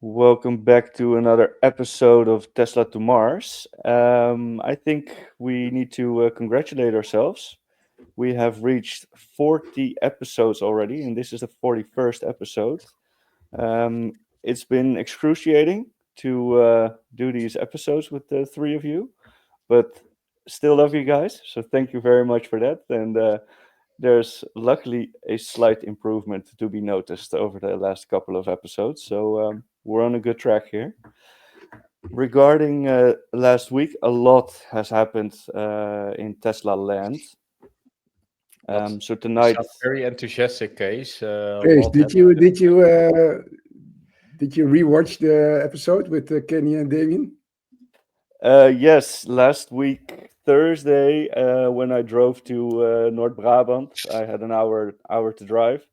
Welcome back to another episode of Tesla to Mars. I think we need to congratulate ourselves. We have reached 40 episodes already, and this is the 41st episode. It's been excruciating to do these episodes with the three of you, but still love you guys. So thank you very much for that. And there's luckily a slight improvement to be noticed over the last couple of episodes. So we're on a good track here. Regarding last week, a lot has happened in Tesla land. What So you tonight, sound very enthusiastic, Case. Chris, What did you rewatch the episode with Kenny and Damien? yes, last week Thursday when I drove to North Brabant, I had an hour to drive,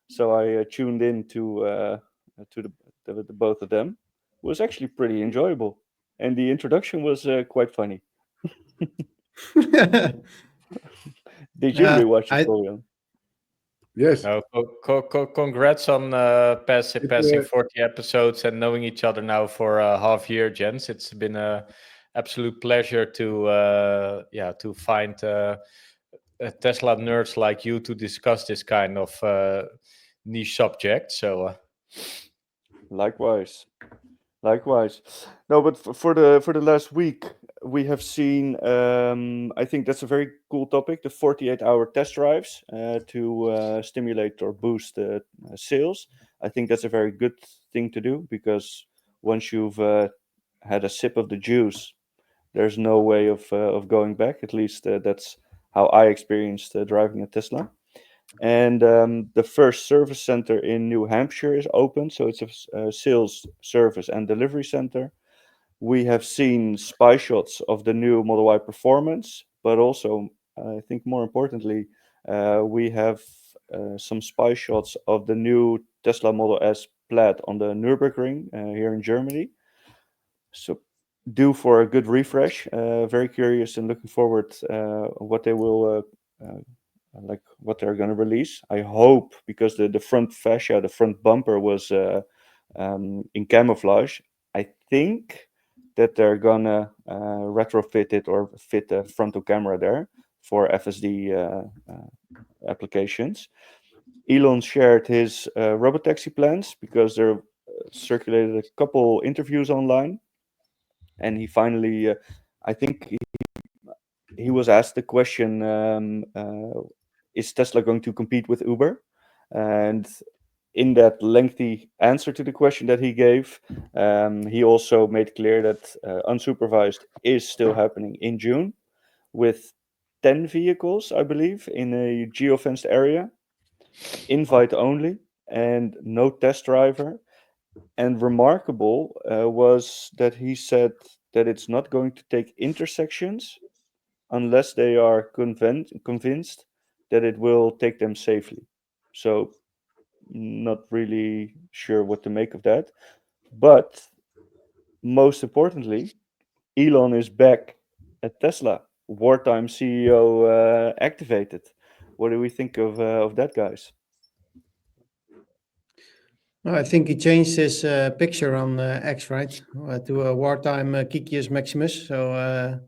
so I tuned in to the both of them. It was actually pretty enjoyable, and the introduction was quite funny. Did you rewatch it, I Florian? Yes. No, congrats on It, passing 40 episodes and knowing each other now for a half year, gents. It's been a absolute pleasure to find Tesla nerds like you to discuss this kind of niche subject. So Likewise. Likewise. No, but for the last week, we have seen. I think that's a very cool topic: the 48-hour test drives to stimulate or boost sales. I think that's a very good thing to do because once you've had a sip of the juice, there's no way of going back. At least that's how I experienced driving a Tesla. And the first service center in New Hampshire is open, so it's a sales, service, and delivery center. We have seen spy shots of the new Model Y Performance, but also, I think more importantly, we have some spy shots of the new Tesla Model S Plaid on the Nürburgring here in Germany. So, due for a good refresh. Very curious and looking forward what they will like what they're going to release. I hope because the front fascia, the front bumper was in camouflage. I think that they're gonna retrofit it or fit a frontal camera there for FSD applications. Elon shared his Robo-Taxi plans because there circulated a couple interviews online, and he finally, I think he was asked the question, is Tesla going to compete with Uber? And in that lengthy answer to the question that he gave, he also made clear that unsupervised is still happening in June with 10 vehicles, I believe, in a geofenced area, invite only, and no test driver. And remarkable was that he said that it's not going to take intersections unless they are convinced that it will take them safely. So, not really sure what to make of that. But most importantly, Elon is back at Tesla. Wartime CEO activated. What do we think of that, guys? I think he changed his picture on X, right, to a wartime Kikius Maximus. So I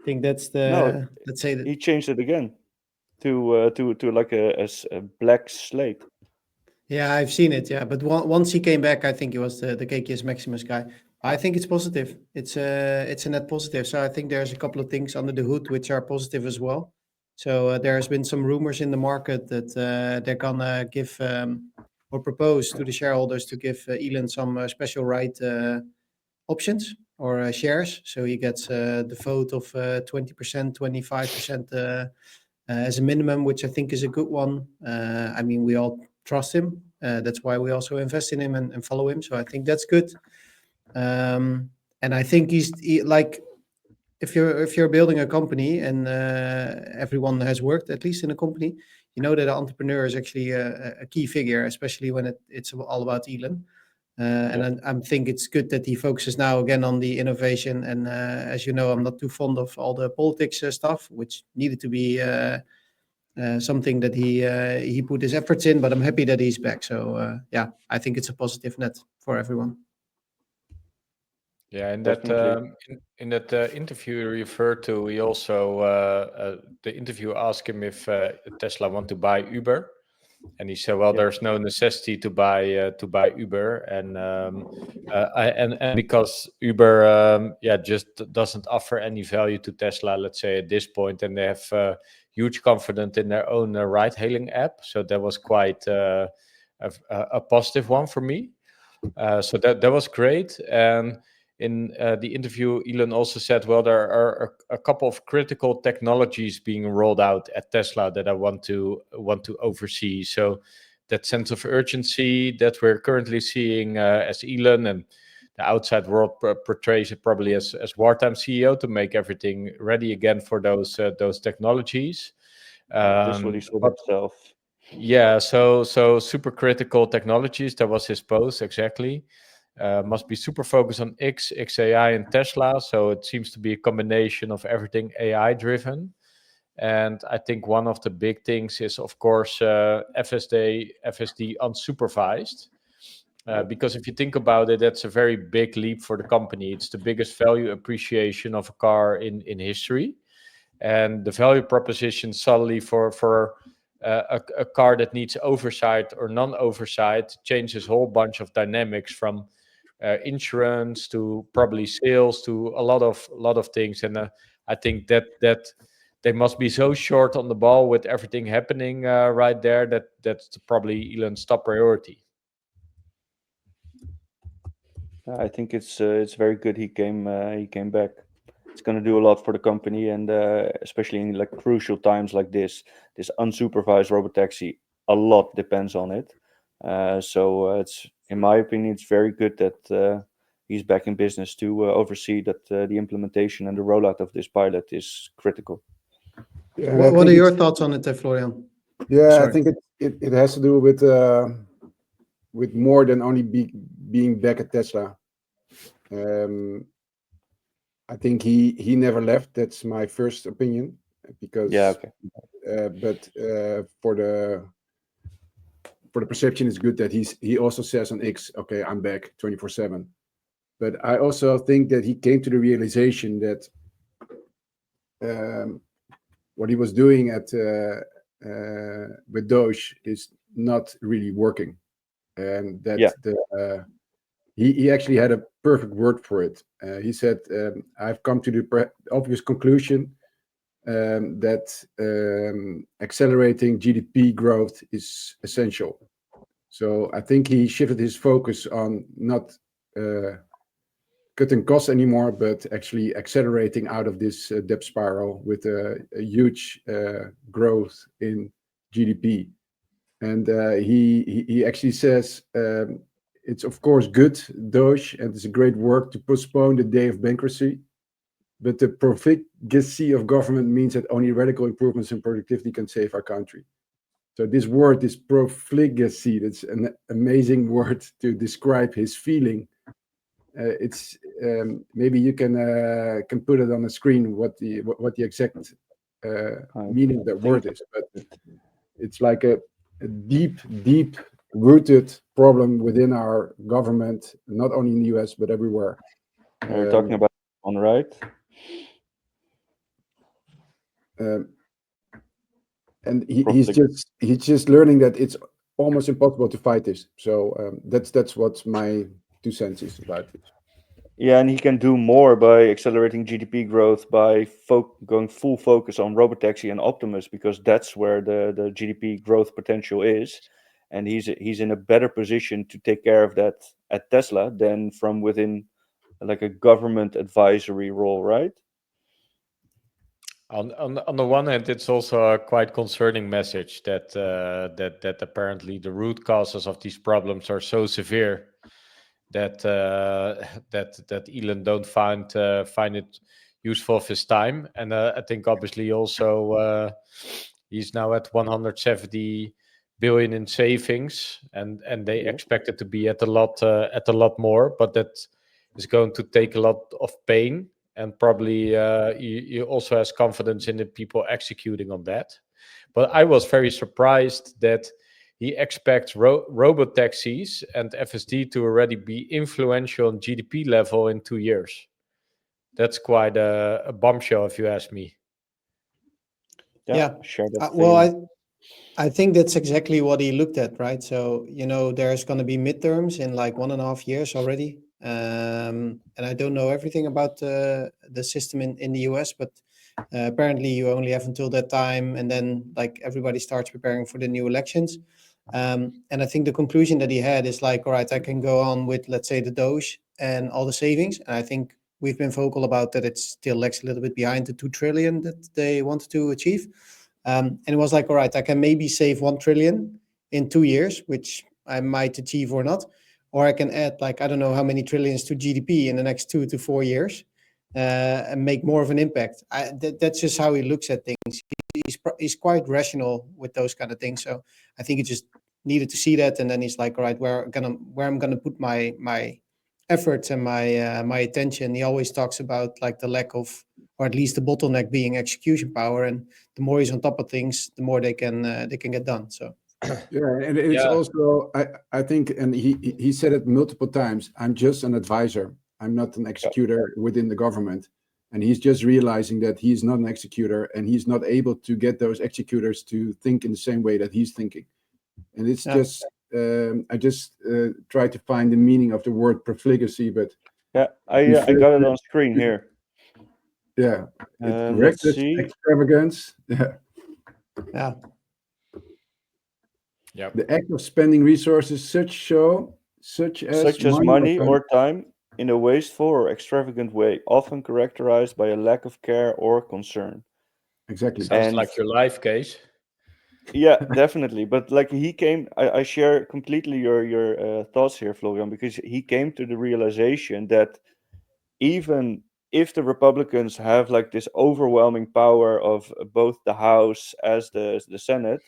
think that's No, the let's say that. he changed it again to like a black slate. Yeah, I've seen it. Yeah, but once he came back, I think he was the Kikius Maximus guy. I think it's positive. It's a net positive. So I think there's a couple of things under the hood which are positive as well. So there has been some rumors in the market that they're gonna give or propose to the shareholders to give Elon some special right options or shares. So he gets the vote of 20%, 25% as a minimum, which I think is a good one. I mean, we all trust him. That's why we also invest in him and follow him. So I think that's good. And I think like if you're building a company and everyone has worked at least in a company, you know that an entrepreneur is actually a key figure, especially when it's all about Elon. And I think it's good that he focuses now again on the innovation. And as you know, I'm not too fond of all the politics stuff, which needed to be something that he put his efforts in. But I'm happy that he's back. So yeah, I think it's a positive net for everyone. Yeah, in Definitely. that interview you referred to, he also the interview asked him if Tesla want to buy Uber, and he said, "Well, Yeah. there's no necessity to buy Uber, and because Uber, just doesn't offer any value to Tesla, let's say at this point, and they have huge confidence in their own ride-hailing app. So that was quite a positive one for me. So that was great. And in the interview, Elon also said, "Well, there are a couple of critical technologies being rolled out at Tesla that I want to oversee." So that sense of urgency that we're currently seeing as Elon and the outside world portrays it probably as wartime CEO to make everything ready again for those technologies. Just what he said But himself. yeah, so super critical technologies. That was his post exactly. Must be super focused on XAI, and Tesla. So it seems to be a combination of everything AI driven. And I think one of the big things is, of course, FSD unsupervised. Because if you think about it, that's a very big leap for the company. It's the biggest value appreciation of a car in history, and the value proposition suddenly for a car that needs oversight or non-oversight changes a whole bunch of dynamics from insurance to probably sales to a lot of things. And I think that they must be so short on the ball with everything happening right there that's probably Elon's top priority. I think it's very good he came back. It's going to do a lot for the company, and especially in like crucial times like this unsupervised robotaxi, a lot depends on it. So it's, in my opinion, it's very good that he's back in business to oversee that the implementation and the rollout of this pilot is critical. Yeah, What are your thoughts on it, Florian? Yeah, Sorry. I think it has to do with more than only being back at Tesla. I think he never left. That's my first opinion. Because Yeah, okay. but for the perception, it's good that he also says on X, okay, I'm back 24/7. But I also think that he came to the realization that what he was doing with Doge is not really working, and that he actually had a perfect word for it. He said, "I've come to the obvious conclusion that accelerating GDP growth is essential." So I think he shifted his focus on not cutting costs anymore, but actually accelerating out of this debt spiral with a huge growth in GDP. And he actually says it's of course good, Doge, and it's a great work to postpone the day of bankruptcy. But the profligacy of government means that only radical improvements in productivity can save our country. So this word is profligacy. That's an amazing word to describe his feeling. It's maybe you can put it on the screen what the exact meaning of that word is. But it's like a deep rooted problem within our government, not only in the US but everywhere. You're talking about on right. And he's just learning that it's almost impossible to fight this. So that's what my 2 cents is about it. Yeah, and he can do more by accelerating GDP growth by going full focus on Robotaxi and Optimus, because that's where the GDP growth potential is, and he's in a better position to take care of that at Tesla than from within like a government advisory role, right? On the one hand, it's also a quite concerning message that that apparently the root causes of these problems are so severe that that Elon don't find it useful of his time. And I think obviously also he's now at 170 billion in savings, and they expect it to be at a lot more, but that is going to take a lot of pain. And probably you also has confidence in the people executing on that. But I was very surprised that he expects robo-taxis and FSD to already be influential on GDP level in 2 years. That's quite a bombshell, if you ask me. Yeah. Share that Well, feeling. I think that's exactly what he looked at, right? So, there's going to be midterms in like 1.5 years already. And I don't know everything about the system in the US, but apparently you only have until that time. And then like everybody starts preparing for the new elections. And I think the conclusion that he had is like, all right, I can go on with, let's say, the Doge and all the savings. And I think we've been vocal about that. It still lags a little bit behind the 2 trillion that they wanted to achieve. And it was like, all right, I can maybe save 1 trillion in 2 years, which I might achieve or not. Or I can add like, I don't know how many trillions to GDP in the next 2 to 4 years and make more of an impact. That's just how he looks at things. He's quite rational with those kind of things. So I think he just needed to see that. And then he's like, all right, where I'm gonna put my efforts and my attention. He always talks about like the lack of, or at least the bottleneck being execution power. And the more he's on top of things, the more they can get done. So Yeah, and it's also I think, and he said it multiple times. I'm just an advisor. I'm not an executor within the government, and he's just realizing that he's not an executor, and he's not able to get those executors to think in the same way that he's thinking. And it's just I just try to find the meaning of the word profligacy, but I got it on screen here. yeah, Let's reckless see. extravagance. yeah. Yep. The act of spending resources such as money or time in a wasteful or extravagant way, often characterized by a lack of care or concern. Exactly. Sounds like your life case. Yeah, definitely. But like I share completely your thoughts here, Florian, because he came to the realization that even if the Republicans have like this overwhelming power of both the House as the Senate,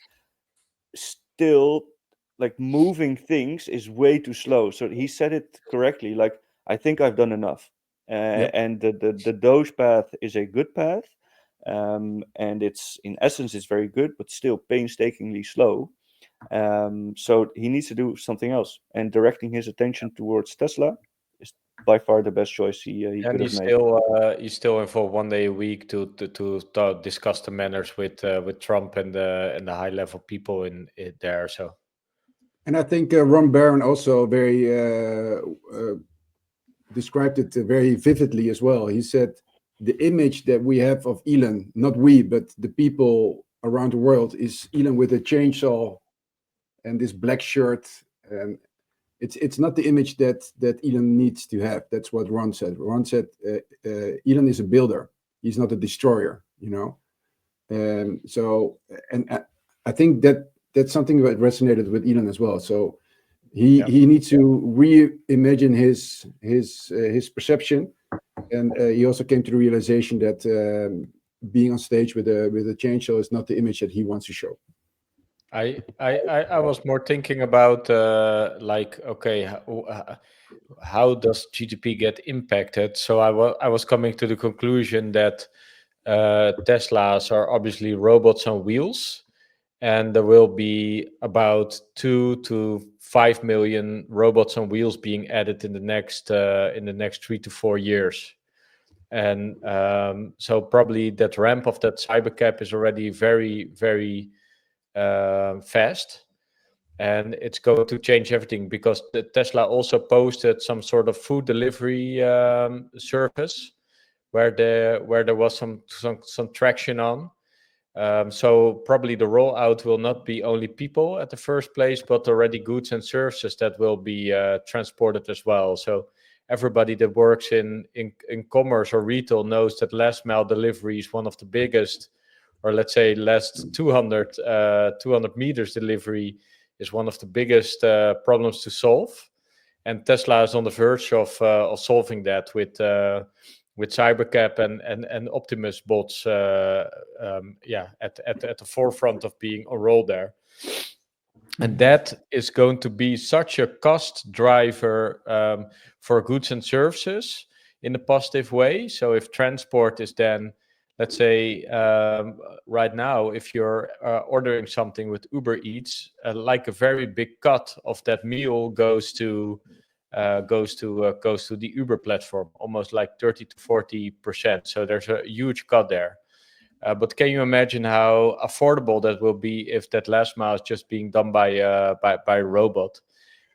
still like moving things is way too slow. So he said it correctly. Like, I think I've done enough. And the Doge path is a good path. And it's in essence it's very good, but still painstakingly slow. So he needs to do something else. And directing his attention towards Tesla is by far the best choice he could have made. He's still involved 1 day a week to discuss the manners with Trump and the high level people in it there. So, and I think Ron Barron also very described it very vividly as well. He said the image that we have of Elon, not we, but the people around the world, is Elon with a chainsaw and this black shirt, and it's not the image that Elon needs to have. That's what Ron said. Ron said Elon is a builder. He's not a destroyer, So, and I think that's something that resonated with Elon as well. So he needs to reimagine his perception, and he also came to the realization that being on stage with a chainsaw is not the image that he wants to show. I was more thinking about how does GDP get impacted? So I was coming to the conclusion that Teslas are obviously robots on wheels, and there will be about 2 to 5 million robots on wheels being added in the next 3 to 4 years. And so probably that ramp of that cybercap is already very, very fast, and it's going to change everything, because the Tesla also posted some sort of food delivery service where there was some traction on. So probably the rollout will not be only people at the first place, but already goods and services that will be transported as well. So everybody that works in commerce or retail knows that last mile delivery is one of the biggest, or let's say last 200 meters delivery is one of the biggest problems to solve. And Tesla is on the verge of solving that with Cybercap and Optimus bots, at the forefront of being a role there. And that is going to be such a cost driver for goods and services in a positive way. So if transport is then, let's say right now, if you're ordering something with Uber Eats, like a very big cut of that meal goes to the Uber platform, almost like 30 to 40%. So there's a huge cut there. But can you imagine how affordable that will be if that last mile is just being done by a robot?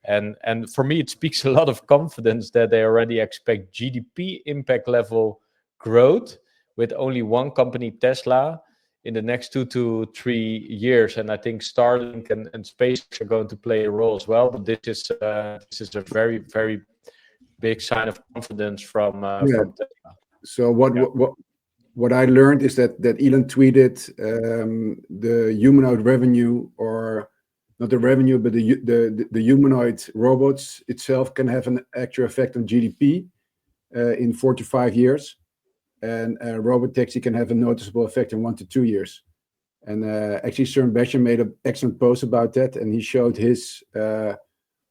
And for me, it speaks a lot of confidence that they already expect GDP impact level growth with only one company, Tesla, in the next 2 to 3 years. And I think Starlink and SpaceX are going to play a role as well. But this is a very, very big sign of confidence from Tesla. So what I learned is that Elon tweeted the humanoid revenue, or not the revenue, but the humanoid robots itself can have an actual effect on GDP in 4 to 5 years, and a Robo-Taxi can have a noticeable effect in 1 to 2 years. And actually, Søren Becher made an excellent post about that, and he showed his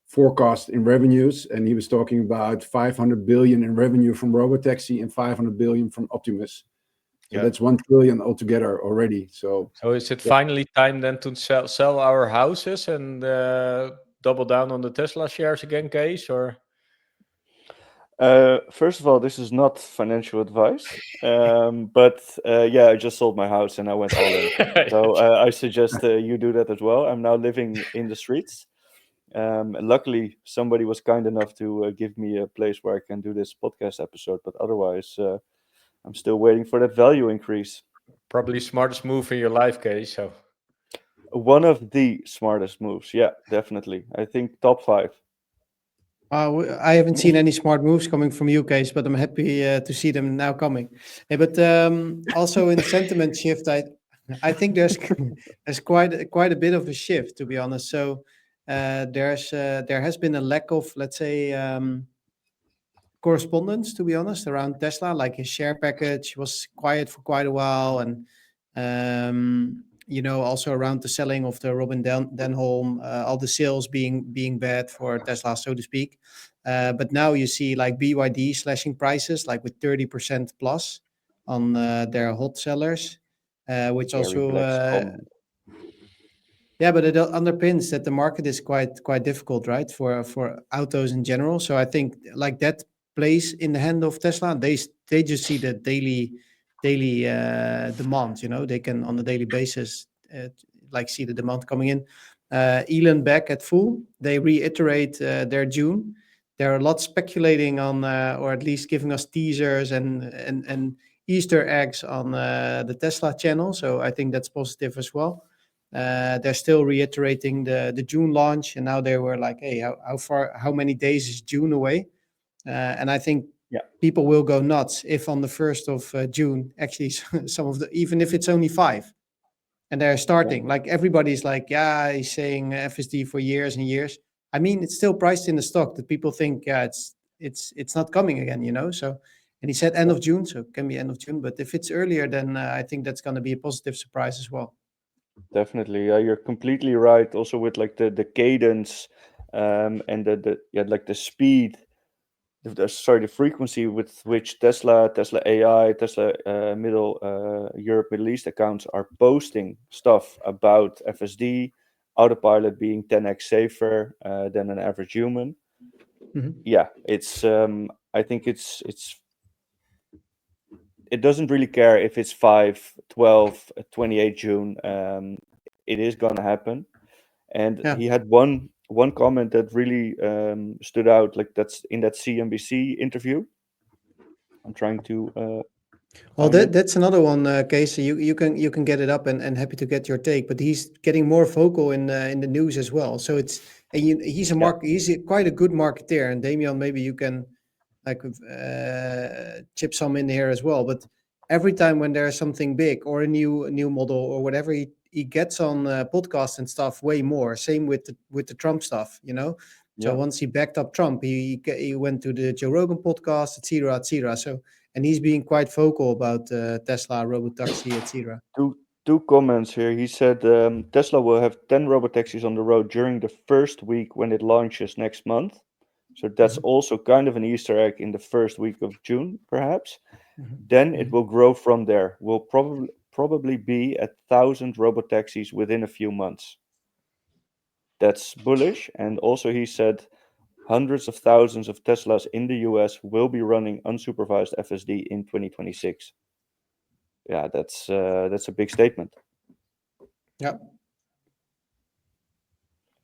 forecast in revenues, and he was talking about 500 billion in revenue from Robo-Taxi and 500 billion from Optimus. So that's 1 trillion altogether already. So is it finally time then to sell our houses and double down on the Tesla shares again, Kees? Or First of all, this is not financial advice, but I just sold my house and I went all in. So I suggest you do that as well. I'm now living in the streets. Luckily, somebody was kind enough to give me a place where I can do this podcast episode, but otherwise, I'm still waiting for that value increase. Probably smartest move in your life, Kees. So one of the smartest moves, yeah, definitely. I think top 5. I haven't seen any smart moves coming from you guys, but I'm happy to see them now coming. But also in sentiment shift, I think there's quite a bit of a shift, to be honest. So there has been a lack of, let's say, correspondence, to be honest, around Tesla. Like his share package was quiet for quite a while, and also around the selling of the Robin Denholm, all the sales being bad for Tesla, so to speak. But now you see like BYD slashing prices like with 30% plus on their hot sellers, which also but it underpins that the market is quite difficult, right, for autos in general. So I think like that plays in the hand of Tesla. They just see the daily demand. They can on a daily basis like see the demand coming in. Elon back at full. They reiterate their June. They're a lot speculating on, or at least giving us teasers and Easter eggs on the Tesla channel. So I think that's positive as well. They're still reiterating the June launch, and now they were like, hey, how many days is June away? And I think people will go nuts if on the 1st of June, actually even if it's only 5, and they're starting, like everybody's like, he's saying FSD for years and years. I mean, it's still priced in the stock that people think, it's not coming again, so. And he said end of June, so it can be end of June. But if it's earlier, then I think that's going to be a positive surprise as well. Definitely, you're completely right. Also with like the cadence, and the speed, the frequency with which Tesla AI, Tesla Europe, Middle East accounts are posting stuff about FSD, Autopilot being 10x safer than an average human. Mm-hmm. Yeah, it's I think it doesn't really care if it's 5, 12, 28 June. It is gonna happen. And he had one comment that really stood out, like that's in that CNBC interview. I'm trying to well, that's another one, Kees. You can get it up, and happy to get your take. But he's getting more vocal in the news as well. So he's quite a good marketeer. And Damian, maybe you can like chip some in here as well. But every time when there's something big or a new model or whatever, he gets on podcasts and stuff way more. Same with the Trump stuff, So once he backed up Trump, he went to the Joe Rogan podcast, etc., etc. So. And he's being quite vocal about Tesla, Robo-Taxi, etc. Two comments here. He said Tesla will have 10 Robo-Taxis on the road during the first week when it launches next month. So that's also kind of an Easter egg in the first week of June, perhaps. Then it will grow from there. Will probably be 1,000 robo-taxis within a few months. That's bullish. And also he said hundreds of thousands of Teslas in the US will be running unsupervised FSD in 2026. Yeah, that's a big statement. Yeah.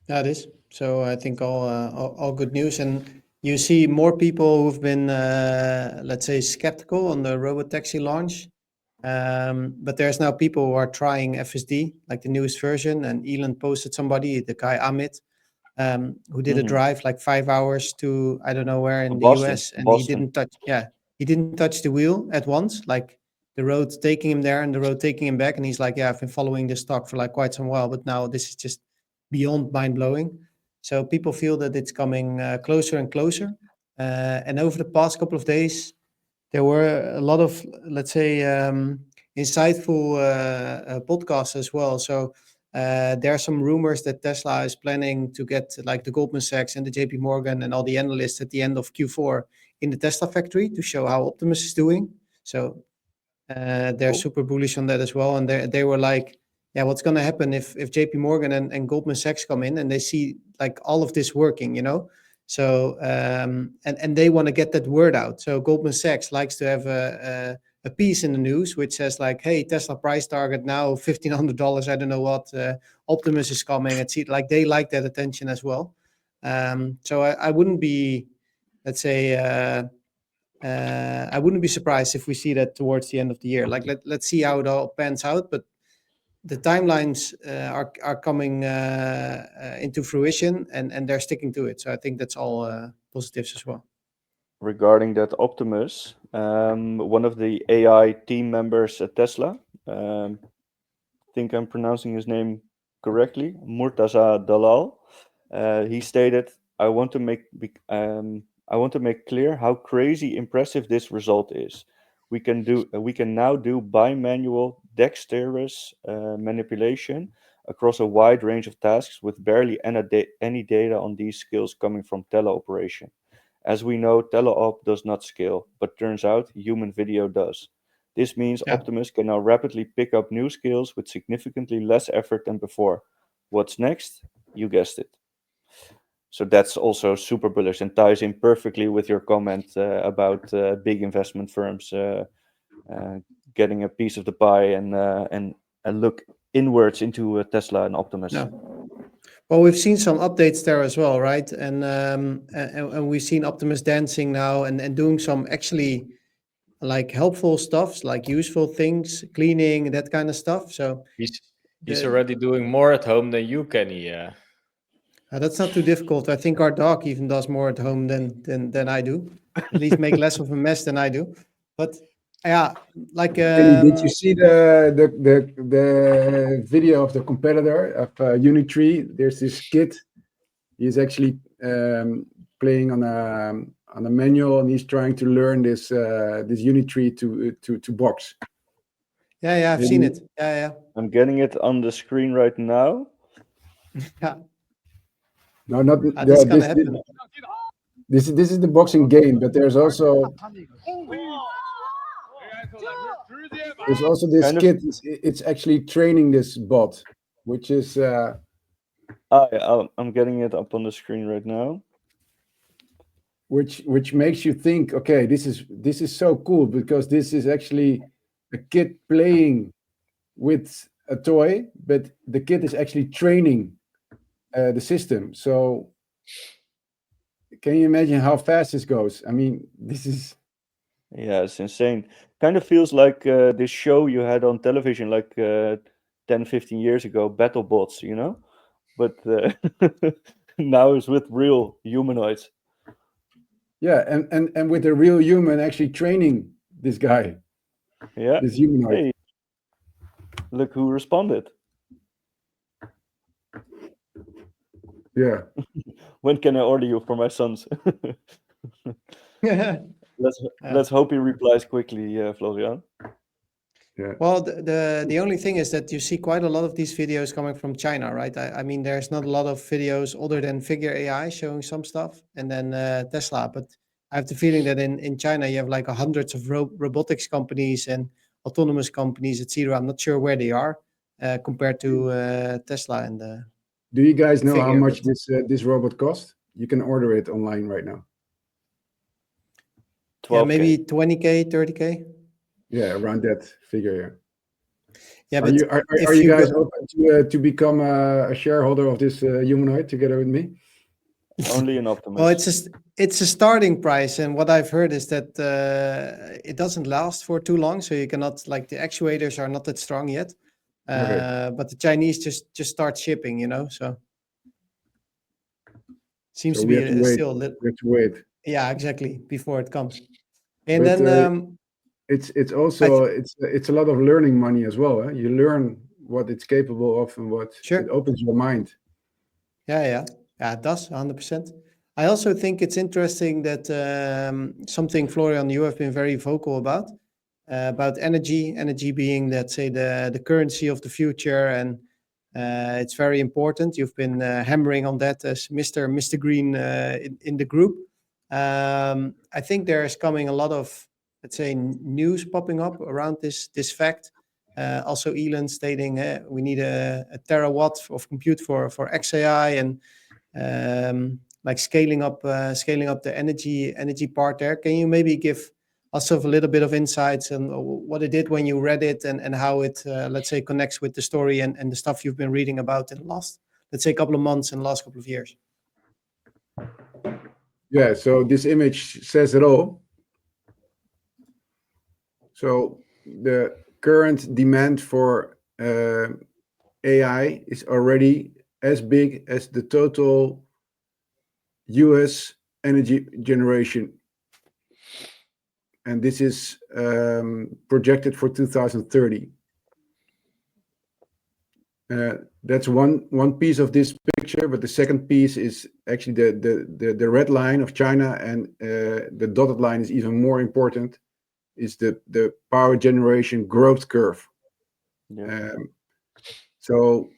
Yeah, it is. So I think all good news, and you see more people who've been, let's say, skeptical on the robotaxi launch. But there's now people who are trying FSD, like the newest version. And Elon posted somebody, the guy Amit, who did a drive like 5 hours to I don't know where in the US, and he didn't touch the wheel at once, like the road taking him there and the road taking him back. And he's like, yeah, I've been following this stock for like quite some while, but now this is just beyond mind-blowing. So people feel that it's coming closer and closer. And over the past couple of days, there were a lot of, let's say, insightful podcasts as well. So there are some rumors that Tesla is planning to get like the Goldman Sachs and the JP Morgan and all the analysts at the end of Q4 in the Tesla factory to show how Optimus is doing. So they're super bullish on that as well. And they were like, yeah, what's going to happen if JP Morgan and Goldman Sachs come in and they see like all of this working, So, and they want to get that word out. So Goldman Sachs likes to have a piece in the news which says like, hey, Tesla price target now $1,500. I don't know what, Optimus is coming. It's like they like that attention as well. So I wouldn't be, let's say, I wouldn't be surprised if we see that towards the end of the year. Like let's see how it all pans out, but the timelines are coming into fruition, and they're sticking to it. So I think that's all positives as well. Regarding that Optimus, one of the AI team members at Tesla, think I'm pronouncing his name correctly, Murtaza Dalal, he stated, I want to make clear how crazy impressive this result is. We can now do bimanual dexterous manipulation across a wide range of tasks with barely any data on these skills coming from teleoperation. As we know, teleop does not scale, but turns out human video does. This means Optimus can now rapidly pick up new skills with significantly less effort than before. What's next? You guessed it. So that's also super bullish and ties in perfectly with your comment about big investment firms getting a piece of the pie and look inwards into Tesla and Optimus. Yeah. Well, we've seen some updates there as well, right? And we've seen Optimus dancing now and doing some actually like helpful stuff, like useful things, cleaning, that kind of stuff. So he's already doing more at home than you, Kenny. That's not too difficult. I think our dog even does more at home than I do. At least make less of a mess than I do. But yeah, like did you see the video of the competitor of Unitree? There's this kid. He's actually playing on a manual, and he's trying to learn this Unitree to box. Yeah, I've seen it. Yeah. I'm getting it on the screen right now. Yeah. No, not this gonna happen. This is the boxing game, but there's also this kid. It's actually training this bot, which is. I'm getting it up on the screen right now. Which makes you think, okay, this is so cool, because this is actually a kid playing with a toy, but the kid is actually training the system. So can you imagine how fast this goes? I mean, this is... Yeah, it's insane. Kind of feels like this show you had on television like 10, 15 years ago, BattleBots, But now it's with real humanoids. Yeah, and with a real human actually training this guy. Yeah. This humanoid. Hey, look who responded. Yeah. When can I order you for my sons? Let's hope he replies quickly, Florian. Yeah. Well, the only thing is that you see quite a lot of these videos coming from China, right? I mean, there's not a lot of videos other than Figure AI showing some stuff, and then Tesla. But I have the feeling that in China you have like hundreds of robotics companies and autonomous companies, etc. I'm not sure where they are compared to Tesla and Do you guys know how figure, much but- this robot costs? You can order it online right now. 12K. yeah, maybe 20K, 30K. Yeah, around that figure. Yeah, Are but you if are you you guys go- open to become a shareholder of this humanoid together with me? Only an optimist. Well, it's a starting price, and what I've heard is that it doesn't last for too long, so you cannot, like, the actuators are not that strong yet. Okay. But the Chinese just start shipping, so seems So to we be have to wait. still a little. We have to wait. Yeah, exactly, before it comes. And But, then It's also it's a lot of learning money as well. You learn what it's capable of and what Sure. it opens your mind. Yeah, it does 100%. I also think it's interesting that something, Florian, you have been very vocal about energy being, let's say, the currency of the future, and it's very important. You've been hammering on that as Mr. Green in the group. I think there's coming a lot of, let's say, news popping up around this fact. Also, Elon stating we need a terawatt of compute for XAI, and like scaling up the energy part there. Can you maybe give us a little bit of insights on what it did when you read it, and how it, let's say, connects with the story and the stuff you've been reading about in the last, let's say, couple of months and last couple of years? Yeah, so this image says it all. So the current demand for AI is already as big as the total US energy generation. And this is projected for 2030. That's one piece of this picture, but the second piece is actually the red line of China, and the dotted line is even more important, is the power generation growth curve. Yeah. So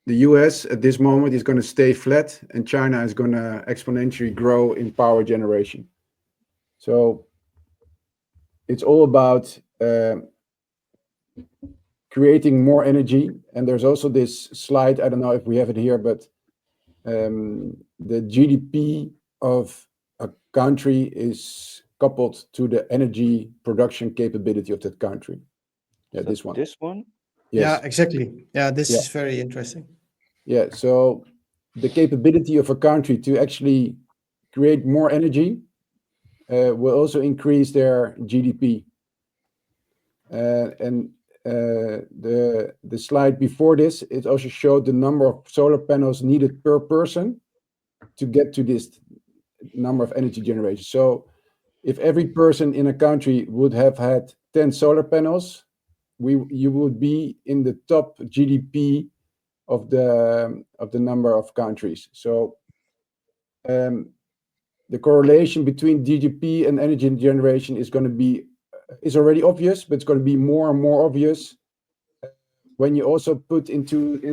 the US at this moment is going to stay flat, and China is going to exponentially grow in power generation. So it's all about creating more energy. And there's also this slide, I don't know if we have it here, but the GDP of a country is coupled to the energy production capability of that country. Yeah, this one. This one? Yes. Yeah, exactly. Yeah, this Yeah. is very interesting. Yeah, so the capability of a country to actually create more energy will also increase their GDP. And the slide before this, it also showed the number of solar panels needed per person to get to this number of energy generation. So if every person in a country would have had 10 solar panels, you would be in the top GDP of the number of countries. So the correlation between GDP and energy generation is already obvious, but it's going to be more and more obvious when you also put in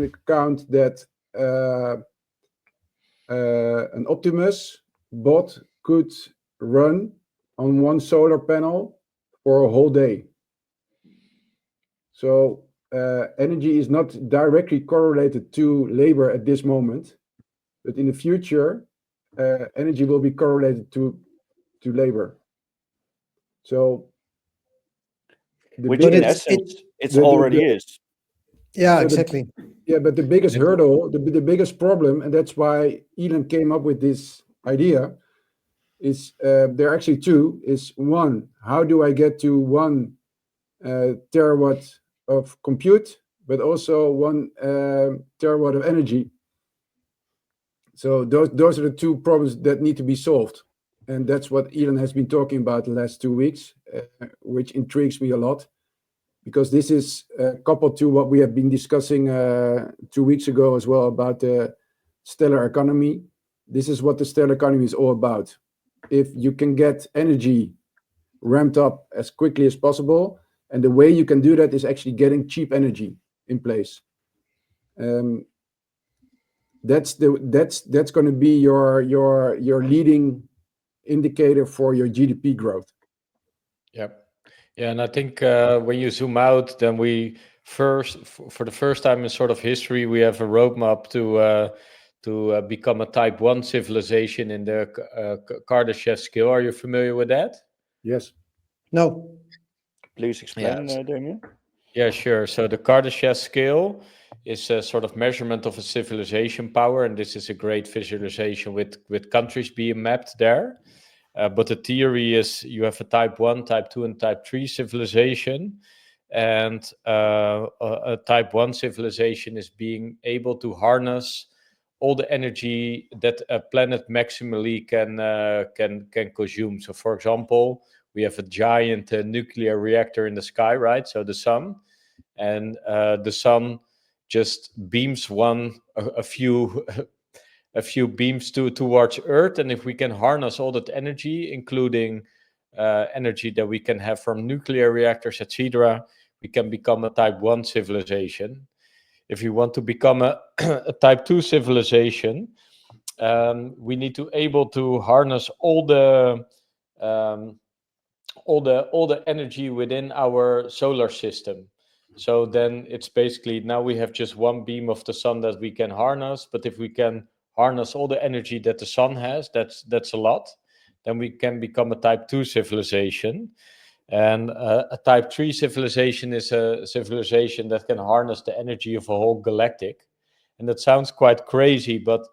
account that an Optimus bot could run on one solar panel for a whole day. So energy is not directly correlated to labor at this moment, but in the future, energy will be correlated to labor. So Which in essence, it already is. Yeah, So exactly. Yeah, but the biggest hurdle, the biggest problem, and that's why Elon came up with this idea, is there are actually two. Is one, how do I get to 1 terawatt of compute, but also 1 terawatt of energy? So those are the two problems that need to be solved. And that's what Elon has been talking about the last 2 weeks, which intrigues me a lot, because this is coupled to what we have been discussing 2 weeks ago as well about the stellar economy. This is what the stellar economy is all about. If you can get energy ramped up as quickly as possible, and the way you can do that is actually getting cheap energy in place. That's going to be your leading indicator for your GDP growth. Yep. Yeah, and I think when you zoom out, then we for the first time in sort of history, we have a roadmap to become a Type 1 civilization in the Kardashev scale. Are you familiar with that? Yes. No. Please explain, Damien. Yeah, sure. So the Kardashev scale is a sort of measurement of a civilization power, and this is a great visualization with countries being mapped there. But the theory is you have a Type 1, Type 2, and Type 3 civilization. And a Type 1 civilization is being able to harness all the energy that a planet maximally can consume. So, for example, we have a giant nuclear reactor in the sky, right? So the sun. And the sun just beams a few a few beams towards Earth, and if we can harness all that energy, including energy that we can have from nuclear reactors, etc., we can become a Type 1 civilization. If we want to become a Type 2 civilization, we need to able to harness all the energy within our solar system. So then it's basically now we have just one beam of the sun that we can harness, but if we can harness all the energy that the sun has, that's a lot, then we can become a Type 2 civilization. And a Type 3 civilization is a civilization that can harness the energy of a whole galactic. And that sounds quite crazy, but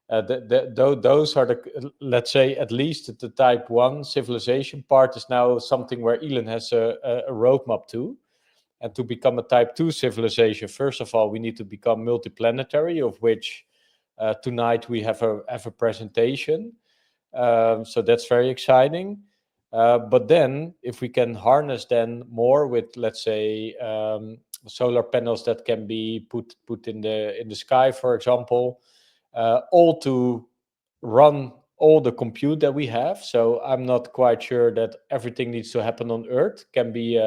those are let's say, at least the Type 1 civilization part is now something where Elon has a roadmap to. And to become a Type 2 civilization, first of all, we need to become multiplanetary, of which tonight we have a presentation. So that's very exciting. But then if we can harness then more with, let's say, solar panels that can be put in the sky, for example, all to run all the compute that we have. So I'm not quite sure that everything needs to happen on Earth. Can be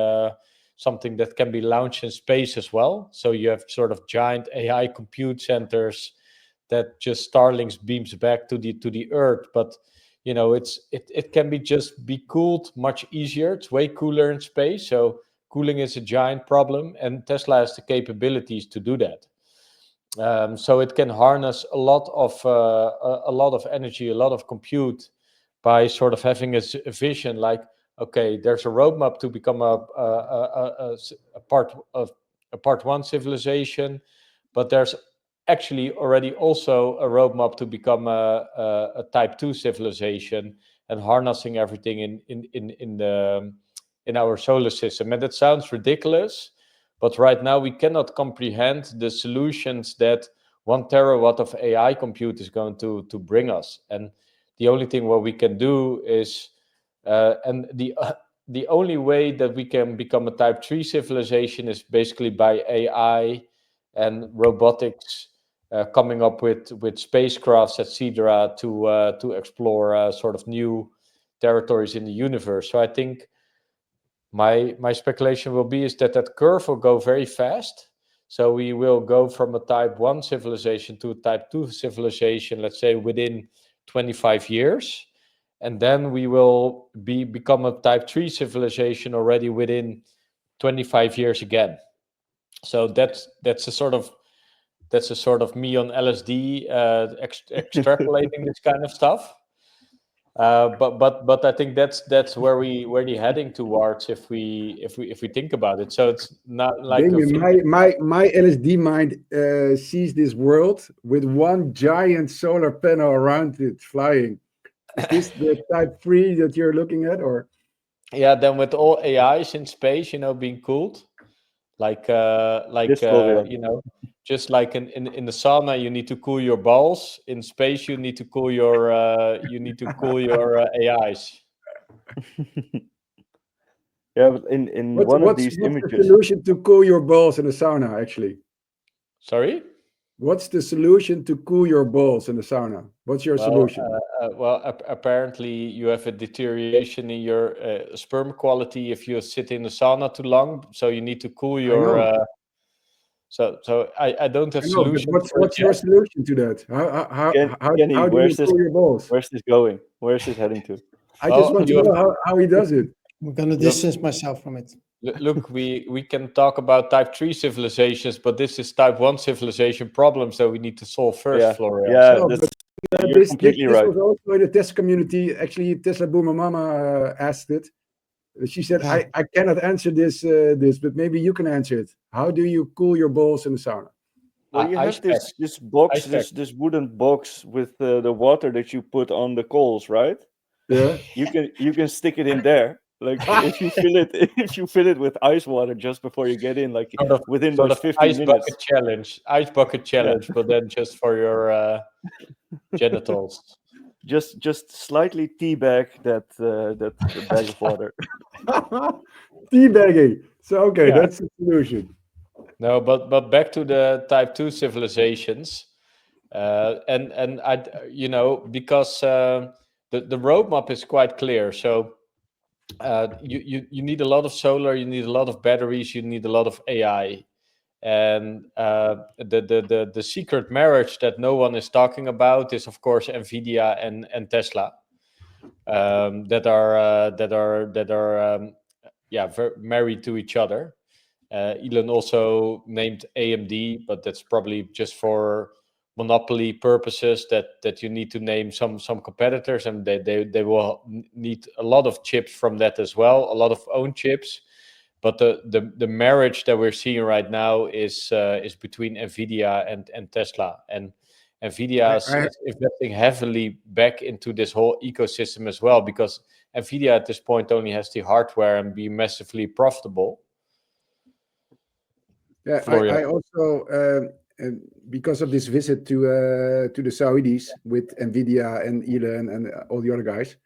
something that can be launched in space as well. So you have sort of giant AI compute centers that just Starlinks beams back to the Earth. But you know, it can be just be cooled much easier. It's way cooler in space. So cooling is a giant problem, and Tesla has the capabilities to do that. So it can harness a lot of energy, a lot of compute, by sort of having a vision like, okay, there's a roadmap to become a part 1 civilization, but there's actually already also a roadmap to become a Type 2 civilization and harnessing everything in our solar system. And that sounds ridiculous, but right now we cannot comprehend the solutions that 1 terawatt of AI compute is going to bring us. And the only thing what we can do is, and the only way that we can become a Type 3 civilization is basically by AI and robotics coming up with spacecrafts, etc., to explore sort of new territories in the universe. So I think my speculation will be is that curve will go very fast. So we will go from a Type 1 civilization to a Type 2 civilization, let's say within 25 years. And then we will become a Type 3 civilization already within 25 years again. So that's a sort of me on LSD extrapolating this kind of stuff. But I think that's where we're heading towards if we think about it. So it's not like Damien, my LSD mind sees this world with one giant solar panel around it flying. Is this the Type 3 that you're looking at, or? Yeah, then with all AIs in space, being cooled, like just like in the sauna, you need to cool your balls. In space, you need to cool your AIs. Yeah, but in one of these what's images, the solution to cool your balls in the sauna, actually? Sorry? What's the solution to cool your balls in the sauna? What's your solution? Apparently you have a deterioration in your sperm quality if you sit in the sauna too long. So you need to cool your. So I don't have solution. What's your solution to that? How Kenny, do you cool your balls? Where's this going? Where is this heading to? I just Well, want to you have- know how he does it. I'm gonna distance myself from it. Look, we can talk about type 3 civilizations, but this is type 1 civilization problems that we need to solve first, Yeah, Florian. yeah, So- No, that's, but you're completely this right. was also in the test community. Actually, Tesla Boomer Mama asked it. She said, Yeah. I cannot answer this, but maybe you can answer it. How do you cool your balls in the sauna? Well, you Ice have this packs. this box, Ice pack. this wooden box with the water that you put on the coals, right? Yeah. You can stick it in there. Like if you fill it with ice water just before you get in, like Sort of- within sort those of 15 ice minutes. ice bucket challenge, but then just for your genitals. Just slightly teabag that bag of water. Teabagging. So, okay, Yeah. that's the solution. No, but back to the type 2 civilizations, and I, because the roadmap is quite clear. So you need a lot of solar, you need a lot of batteries, you need a lot of AI, and the secret marriage that no one is talking about is, of course, Nvidia and Tesla, that are married to each other. Elon also named AMD, but that's probably just for monopoly purposes, that you need to name some competitors, and they will need a lot of chips from that as well, a lot of own chips. But the marriage that we're seeing right now is between Nvidia and Tesla, and Nvidia is investing heavily back into this whole ecosystem as well, because Nvidia at this point only has the hardware and be massively profitable. Yeah, Florian. I also, because of this visit to the Saudis with Nvidia and Elon and all the other guys,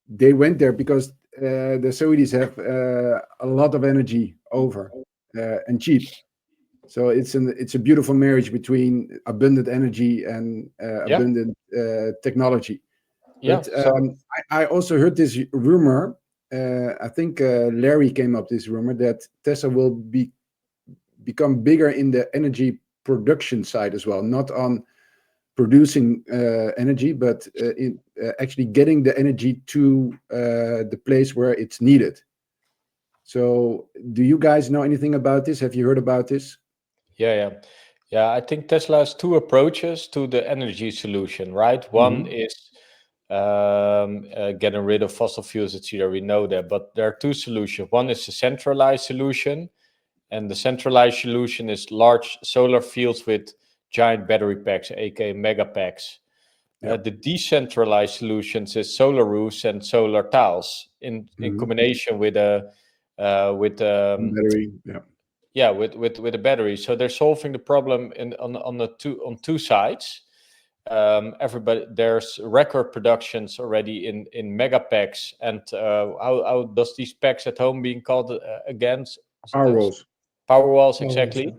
they went there because the Saudis have a lot of energy over and cheap. So it's a beautiful marriage between abundant energy and abundant technology. Yeah. But I also heard this rumor. I think Larry came up with this rumor that Tesla will become bigger in the energy production side as well, not on producing energy, but in actually getting the energy to the place where it's needed. So, do you guys know anything about this? Have you heard about this? Yeah. I think Tesla has two approaches to the energy solution, right? One is getting rid of fossil fuels, etc. We know that, but there are two solutions. One is a centralized solution, and the centralized solution is large solar fields with giant battery packs, aka mega packs. The decentralized solutions is solar roofs and solar tiles in combination with a battery. with a battery. So they're solving the problem on two sides. Everybody, there's record productions already in mega packs, and how does these packs at home being called again? Power walls. Power walls, exactly.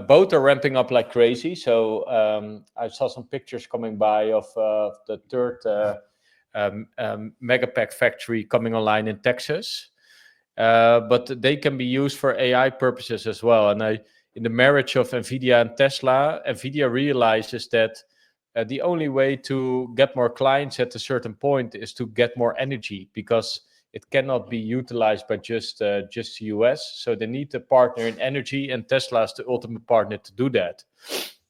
Both are ramping up like crazy. So I saw some pictures coming by of the third megapack factory coming online in Texas. But they can be used for AI purposes as well. And in the marriage of Nvidia and Tesla, Nvidia realizes that the only way to get more clients at a certain point is to get more energy, because it cannot be utilized by just the US. So they need to partner in energy, and Tesla is the ultimate partner to do that.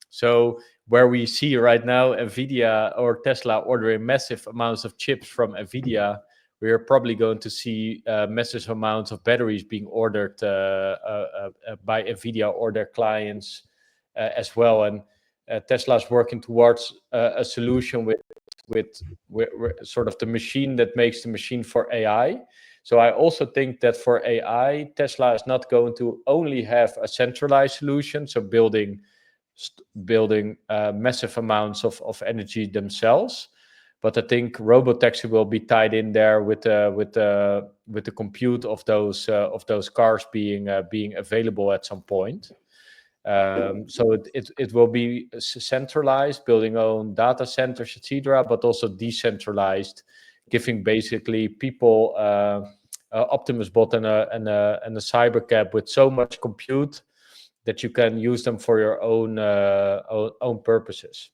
So where we see right now Nvidia or Tesla ordering massive amounts of chips from Nvidia, we are probably going to see massive amounts of batteries being ordered by Nvidia or their clients as well. And Tesla is working towards a solution with sort of the machine that makes the machine for AI. So I also think that for AI, Tesla is not going to only have a centralized solution, so building massive amounts of energy themselves. But I think Robo-Taxi will be tied in there with the compute of those cars being available at some point. So it will be centralized, building own data centers, etc., but also decentralized, giving basically people Optimus Bot and a Cybercab with so much compute that you can use them for your own purposes.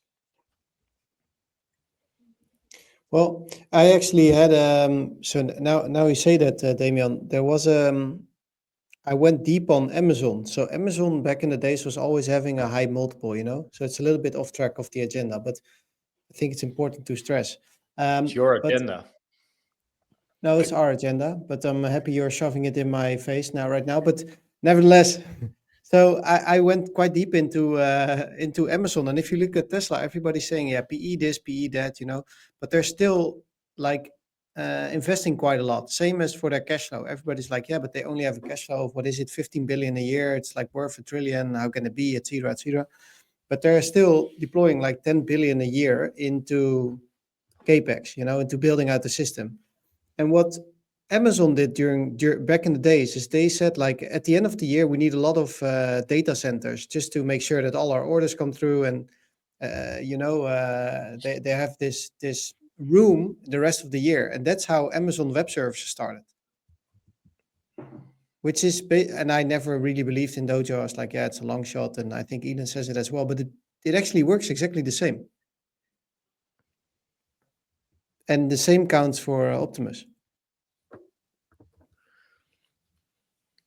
Well, I actually had so now you say that, Damian, there was I went deep on Amazon. So Amazon back in the days was always having a high multiple, you know. So it's a little bit off track of the agenda, but I think it's important to stress. It's your But agenda. no, it's our agenda. But I'm happy you're shoving it in my face now, right now. But nevertheless, so I went quite deep into Amazon, and if you look at Tesla, everybody's saying, yeah, PE this, PE that, you know, but they're still like investing quite a lot. Same as for their cash flow. Everybody's like, yeah, but they only have a cash flow of what is it, 15 billion a year? It's like worth $1 trillion. How can it be, et cetera, et cetera? But they're still deploying like 10 billion a year into capex, you know, into building out the system. And what Amazon did during back in the days is they said, like, at the end of the year we need a lot of data centers just to make sure that all our orders come through, and they have this room the rest of the year, and that's how Amazon Web Services started. Which is and I never really believed in Dojo. I was like, yeah, it's a long shot, and I think Elon says it as well, but it actually works exactly the same. And the same counts for Optimus.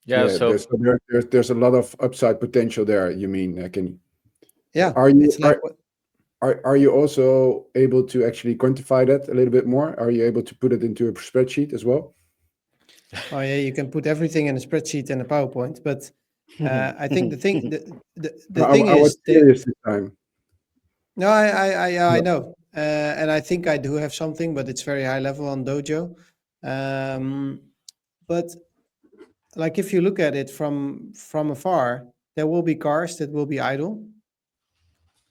Yeah, so there's a lot of upside potential there. You mean, Kenny? Yeah. Are you it's like are you also able to actually quantify that a little bit more? Are you able to put it into a spreadsheet as well? Oh yeah, you can put everything in a spreadsheet and a PowerPoint, but I think the thing I was curious this time. No, I know, and I think I do have something, but it's very high level on Dojo. But like if you look at it from afar, there will be cars that will be idle.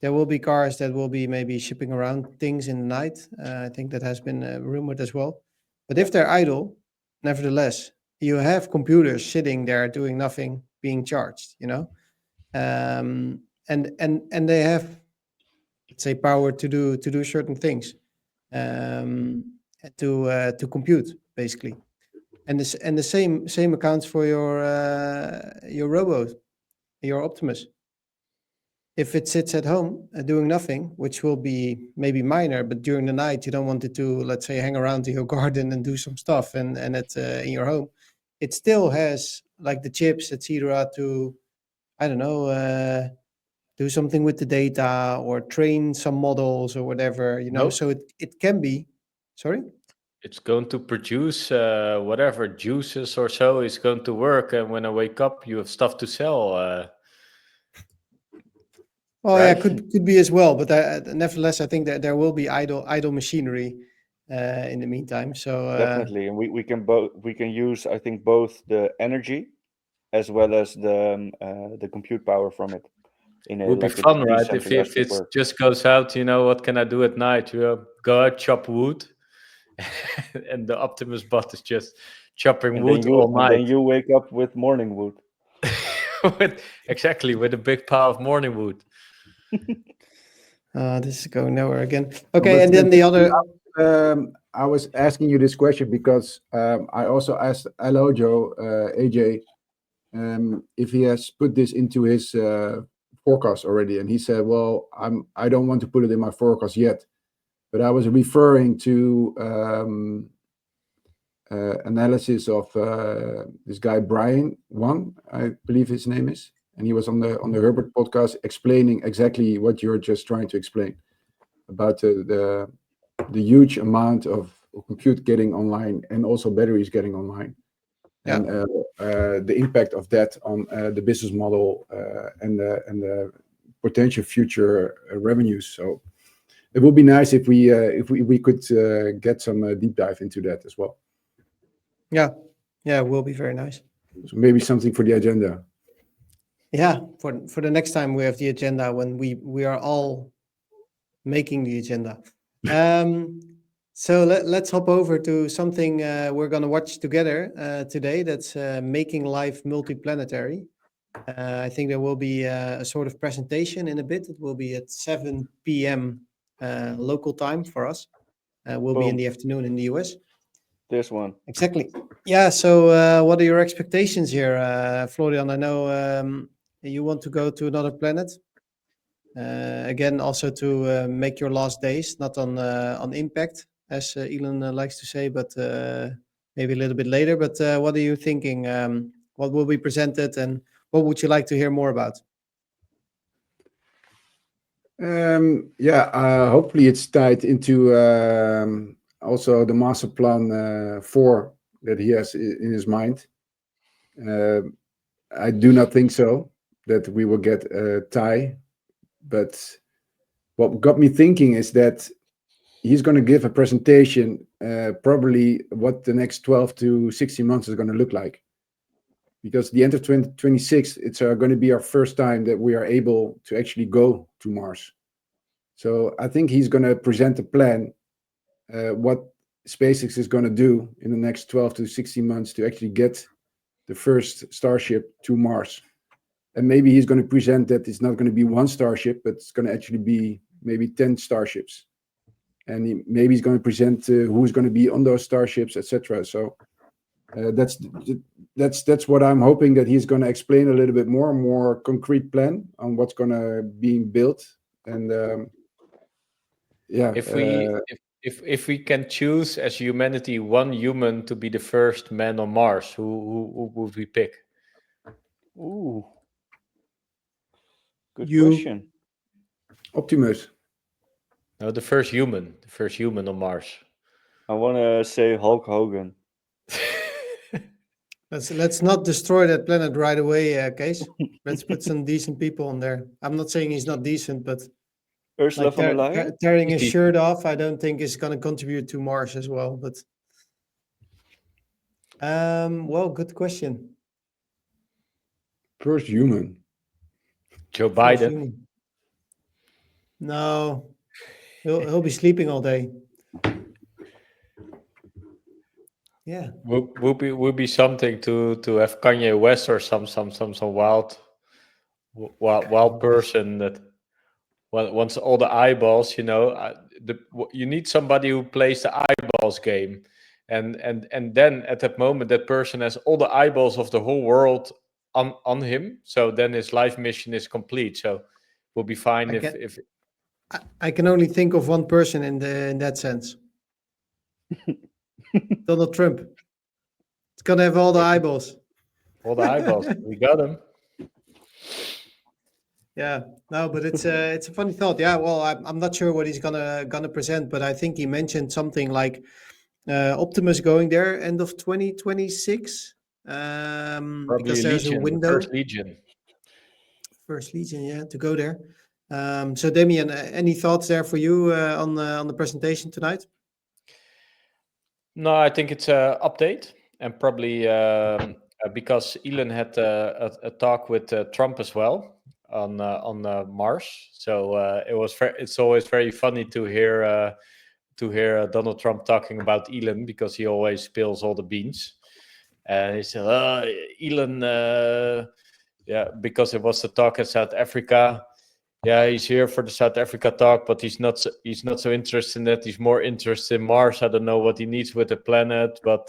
There will be cars that will be maybe shipping around things in the night. I think that has been rumored as well. But if they're idle, nevertheless, you have computers sitting there doing nothing, being charged. You know, and they have, let's say, power to do certain things, to compute basically. And the same accounts for your robot, your Optimus. If it sits at home doing nothing, which will be maybe minor, but during the night you don't want it to, let's say, hang around in your garden and do some stuff, and it's in your home, it still has like the chips, etc., to, I don't know, do something with the data or train some models or whatever, you know. Nope. So it can be, sorry. It's going to produce whatever juices or so is going to work, and when I wake up, you have stuff to sell. Oh yeah, Right? could be as well, but nevertheless, I think that there will be idle machinery in the meantime. So Definitely, and we can use, I think, both the energy as well as the compute power from it in a Would be like a fun, right? If decentralized it network. just goes out, you know, what can I do at night? Go out, chop wood, and the Optimus bot is just chopping And wood then all night. you wake up with morning wood. Exactly, with a big pile of morning wood. this is going nowhere again. Okay, and then the other. I was asking you this question because I also asked Alojo, AJ, if he has put this into his forecast already, and he said, "Well, I don't want to put it in my forecast yet." But I was referring to analysis of this guy Brian One, I believe his name is, and he was on the Herbert podcast explaining exactly what you're just trying to explain about the huge amount of compute getting online and also batteries getting online, and the impact of that on the business model and the potential future revenues. So it would be nice if we could get some deep dive into that as well. Yeah, it will be very nice. So maybe something for the agenda. Yeah, for the next time we have the agenda, when we are all making the agenda. So let's hop over to something we're going to watch together today. That's Making Life Multiplanetary. I think there will be a sort of presentation in a bit. It will be at 7 p.m. Local time for us. Will be in the afternoon in the US. This one. Exactly. Yeah. So what are your expectations here, Florian? I know you want to go to another planet. Again, also to make your last days, not on impact, as Elon likes to say, but maybe a little bit later. But what are you thinking? What will be presented, and what would you like to hear more about? Hopefully it's tied into also the master plan 4 that he has in his mind. I do not think so that we will get a tie, but what got me thinking is that he's going to give a presentation, probably what the next 12 to 16 months is going to look like. Because the end of 2026, it's going to be our first time that we are able to actually go to Mars. So I think he's going to present a plan, what SpaceX is going to do in the next 12 to 16 months to actually get the first Starship to Mars. And maybe he's going to present that it's not going to be one Starship, but it's going to actually be maybe 10 Starships. And maybe he's going to present who's going to be on those Starships, etc. So that's what I'm hoping, that he's going to explain a little bit more concrete plan on what's going to be built. And if we can choose as humanity one human to be the first man on Mars, who would we pick? Ooh, good You. question. Optimus. No, the first human on Mars. I want to say Hulk Hogan. Let's not destroy that planet right away, Kees. Let's put some decent people on there. I'm not saying he's not decent, but Ursula like von der Leyen? tearing his He's shirt off, I don't think is going to contribute to Mars as well. But well, good question. First human. Joe First Biden. human. No, he'll be sleeping all day. Yeah. Would be something to have Kanye West or some wild person that wants all the eyeballs. You know, you need somebody who plays the eyeballs game, and then at that moment that person has all the eyeballs of the whole world on him. So then his life mission is complete. So we'll be fine if I can only think of one person in that sense. Donald Trump. It's gonna have all the eyeballs. all the eyeballs. We got him. Yeah, no, but it's a funny thought. Yeah, well, I'm not sure what he's gonna present, but I think he mentioned something like Optimus going there end of 2026. Probably Because there's a Legion, window. First Legion. First Legion, yeah, to go there. So Damien, any thoughts there for you on the presentation tonight? No, I think it's an update, and probably because Elon had a talk with Trump as well on Mars. So it's always very funny to hear Donald Trump talking about Elon, because he always spills all the beans. And he said, Elon, because it was the talk in South Africa. Yeah, he's here for the South Africa talk, but he's not so interested in that. He's more interested in Mars. I don't know what he needs with the planet, but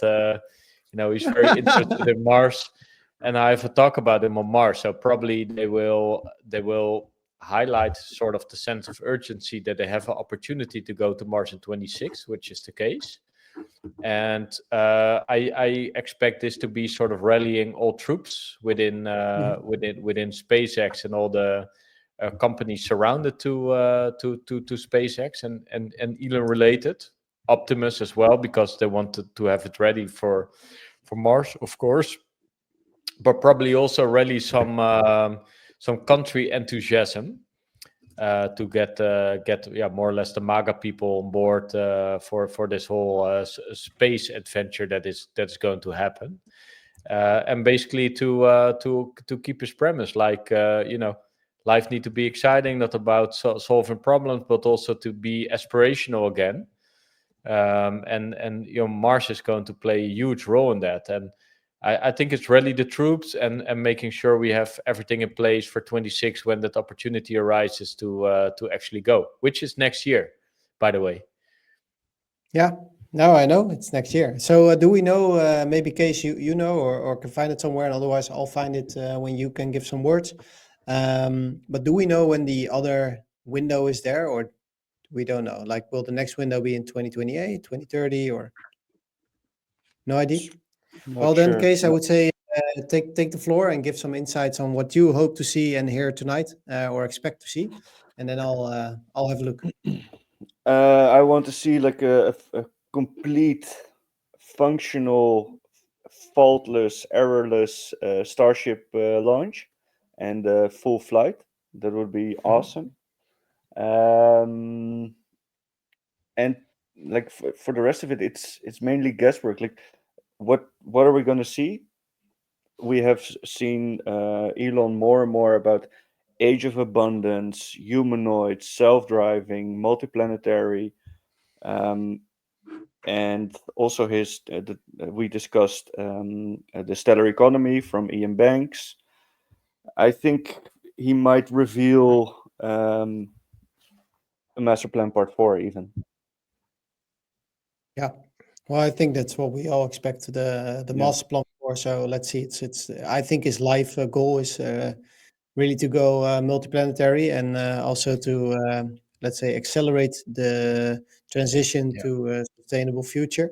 he's very interested in Mars. And I have a talk about him on Mars. So probably they will highlight sort of the sense of urgency that they have an opportunity to go to Mars in 2026, which is the case. And I expect this to be sort of rallying all troops within SpaceX and all the companies surrounded to SpaceX and Elon related, Optimus as well, because they wanted to have it ready for Mars, of course, but probably also rally some country enthusiasm to get more or less the MAGA people on board for this whole space adventure that's going to happen, and basically to keep his premise, like life need to be exciting, not about solving problems, but also to be aspirational again. And Mars is going to play a huge role in that. And I think it's really the troops and making sure we have everything in place for 26 when that opportunity arises to actually go, which is next year, by the way. Yeah, no, I know it's next year. So do we know, maybe Kees, you know, or can find it somewhere, and otherwise I'll find it when you can give some words. But do we know when the other window is there, or We don't know. Like, will the next window be in 2028, 2030, or no idea? Not Well, then, sure. Case, I would say take the floor and give some insights on what you hope to see and hear tonight, or expect to see, and then I'll have a look. I want to see like a complete, functional, faultless, errorless Starship launch and full flight. That would be awesome. And like for the rest of it, it's mainly guesswork. Like, what are we gonna see? We have seen Elon more and more about age of abundance, humanoid, self-driving, multiplanetary, and also we discussed the stellar economy from Ian Banks. I think he might reveal a master plan part 4 even. Yeah. Well, I think that's what we all expect the Yeah. master plan for. So let's see. It's I think his life goal is really to go multiplanetary and also to let's say accelerate the transition to a sustainable future.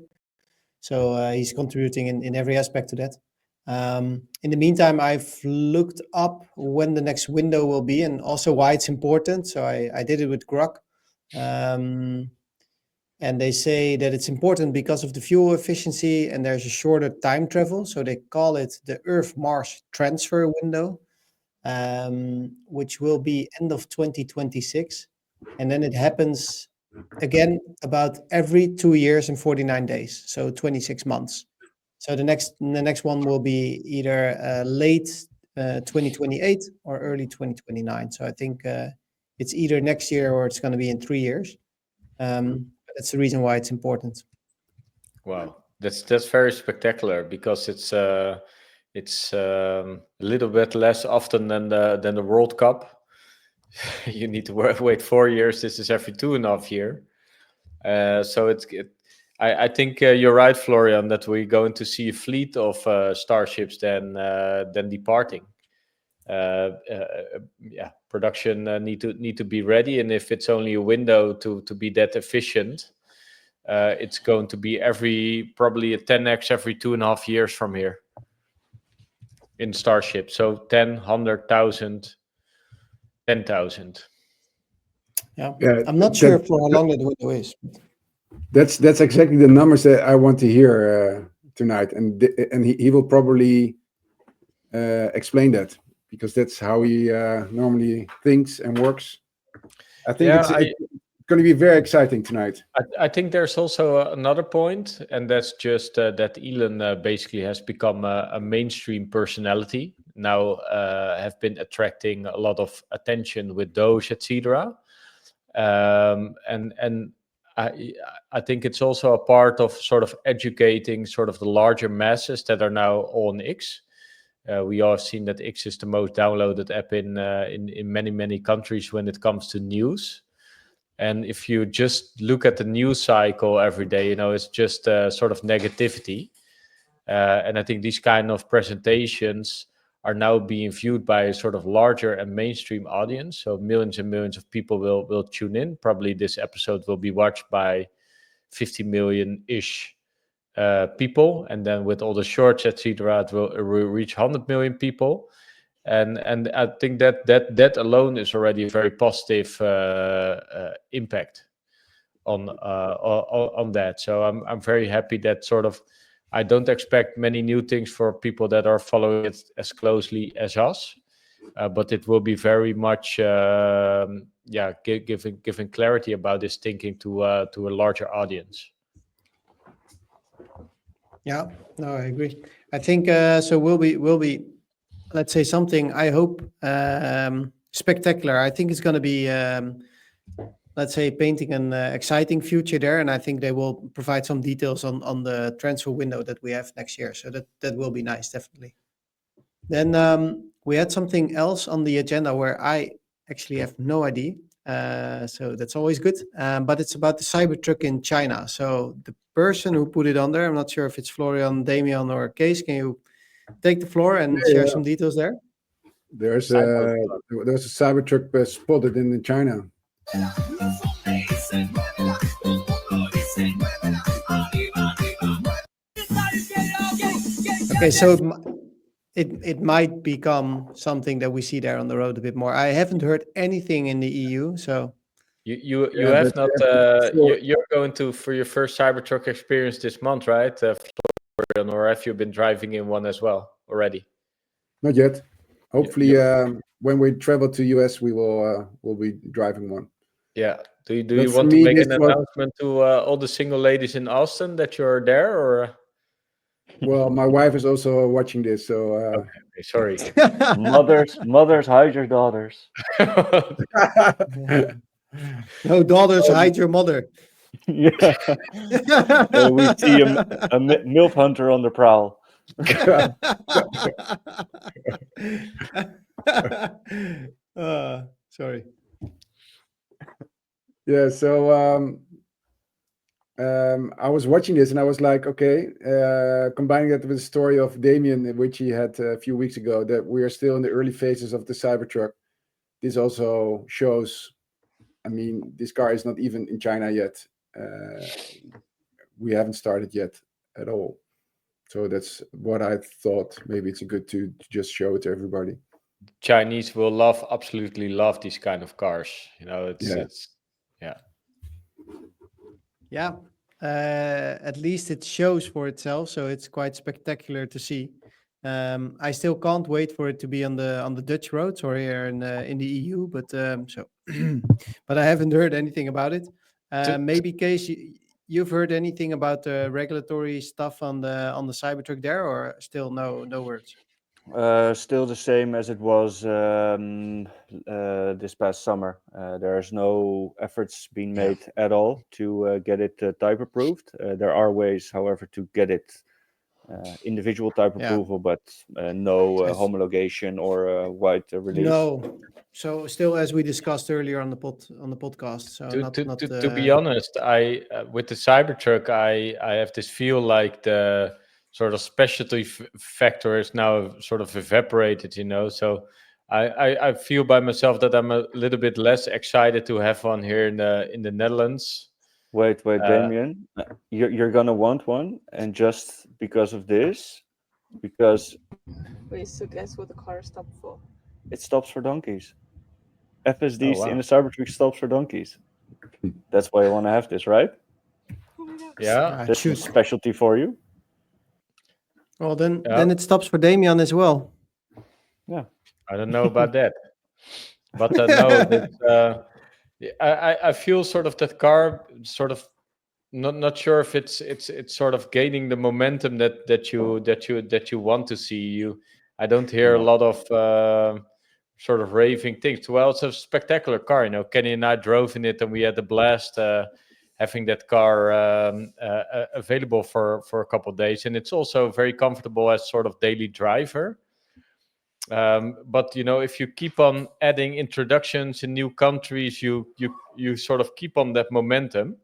So he's contributing in every aspect to that. In the meantime, I've looked up when the next window will be and also why it's important. So I did it with Grok. And they say that it's important because of the fuel efficiency and there's a shorter time travel. So they call it the Earth-Mars transfer window, which will be end of 2026. And then it happens again about every 2 years and 49 days, so 26 months. So the next one will be either late 2028 or early 2029. So I think it's either next year or it's going to be in 3 years. That's the reason why it's important. Wow, that's very spectacular because it's a little bit less often than the World Cup. You need to wait 4 years. This is every 2.5 years. So I think you're right, Florian, that we're going to see a fleet of starships then departing. Production need to be ready, and if it's only a window to be that efficient, it's going to be probably a 10x every 2.5 years from here in Starship. So 10, 100,000, 10,000. Yeah, I'm not sure for how long that window is. That's exactly the numbers that I want to hear tonight, and he will probably explain that, because that's how he normally thinks and works. I think it's going to be very exciting tonight. I think there's also another point, and that's just that Elon basically has become a mainstream personality now, have been attracting a lot of attention with Doge, etc. And I think it's also a part of sort of educating sort of the larger masses that are now on X. We all have seen that X is the most downloaded app in many countries when it comes to news. And if you just look at the news cycle every day, it's just sort of negativity. And I think these kind of presentations are now being viewed by a sort of larger and mainstream audience. So millions and millions of people will tune in. Probably this episode will be watched by 50 million-ish people. And then with all the shorts, etc., it will reach 100 million people. And I think that alone is already a very positive impact on that. So I'm very happy that sort of I don't expect many new things for people that are following it as closely as us, but it will be very much giving clarity about this thinking to a larger audience. Yeah, no, I agree. I think so. Will be let's say something. I hope spectacular. I think it's going to be let's say painting an exciting future there, and I think they will provide some details on the transfer window that we have next year. So that will be nice, definitely. Then we had something else on the agenda where I actually have no idea. So that's always good. But it's about the Cybertruck in China. So the person who put it on there, I'm not sure if it's Florian, Damian, or Kees. Can you take the floor and share some details there? There's a Cybertruck spotted in China. Okay, so it might become something that we see there on the road a bit more. I haven't heard anything in the EU, so You Yeah, have but not. You're going to for your first Cybertruck experience this month, right, Florian? Or have you been driving in one as well already? not yet. Hopefully, you- when we travel to US, we'll be driving one. Yeah. Do you But for want to me, make this an was announcement to all the single ladies in Austin that you're there, or? well. My wife is also watching this, so Okay, sorry. Mothers, hide your daughters. no daughters, hide your mother. Yeah. We see a MILF hunter on the prowl. Sorry. yeah. So I was watching this and I was like, okay, combining that with the story of Damien, which he had a few weeks ago, that we are still in the early phases of the Cybertruck. This also shows, I mean, this car is not even in China yet. We haven't started yet at all. So that's what I thought. Maybe it's good to just show it to everybody. Chinese will absolutely love these kind of cars. It's Yeah. At least it shows for itself, so it's quite spectacular to see. I still can't wait for it to be on the Dutch roads or here in the EU, but but I haven't heard anything about it. Maybe Case, you've heard anything about the regulatory stuff on the Cybertruck there, or still no words? Still the same as it was this past summer. There's no efforts being made at all to get it type approved. There are ways, however, to get it individual type approval, but no homologation or wide release. No. So still, as we discussed earlier on the podcast. So to be honest, I with the Cybertruck, I have this feel like the sort of specialty factor is now sort of evaporated, So I feel by myself that I'm a little bit less excited to have one here in the Netherlands. Wait, Damien, you're gonna want one, and just because of this, because Wait, so guess what the car stopped for? it stops for donkeys. FSDs wow. in the Cybertruck stops for donkeys. That's why I want to have this, right? Yeah. That's a specialty for you. Well, then it stops for Damian as well. Yeah. I don't know about that, but no, I feel sort of that car sort of not sure if it's sort of gaining the momentum that you want to see. I don't hear a lot of sort of raving things. Well, it's a spectacular car, Kenny and I drove in it and we had a blast having that car available for a couple of days, and it's also very comfortable as sort of daily driver. But if you keep on adding introductions in new countries, you sort of keep on that momentum.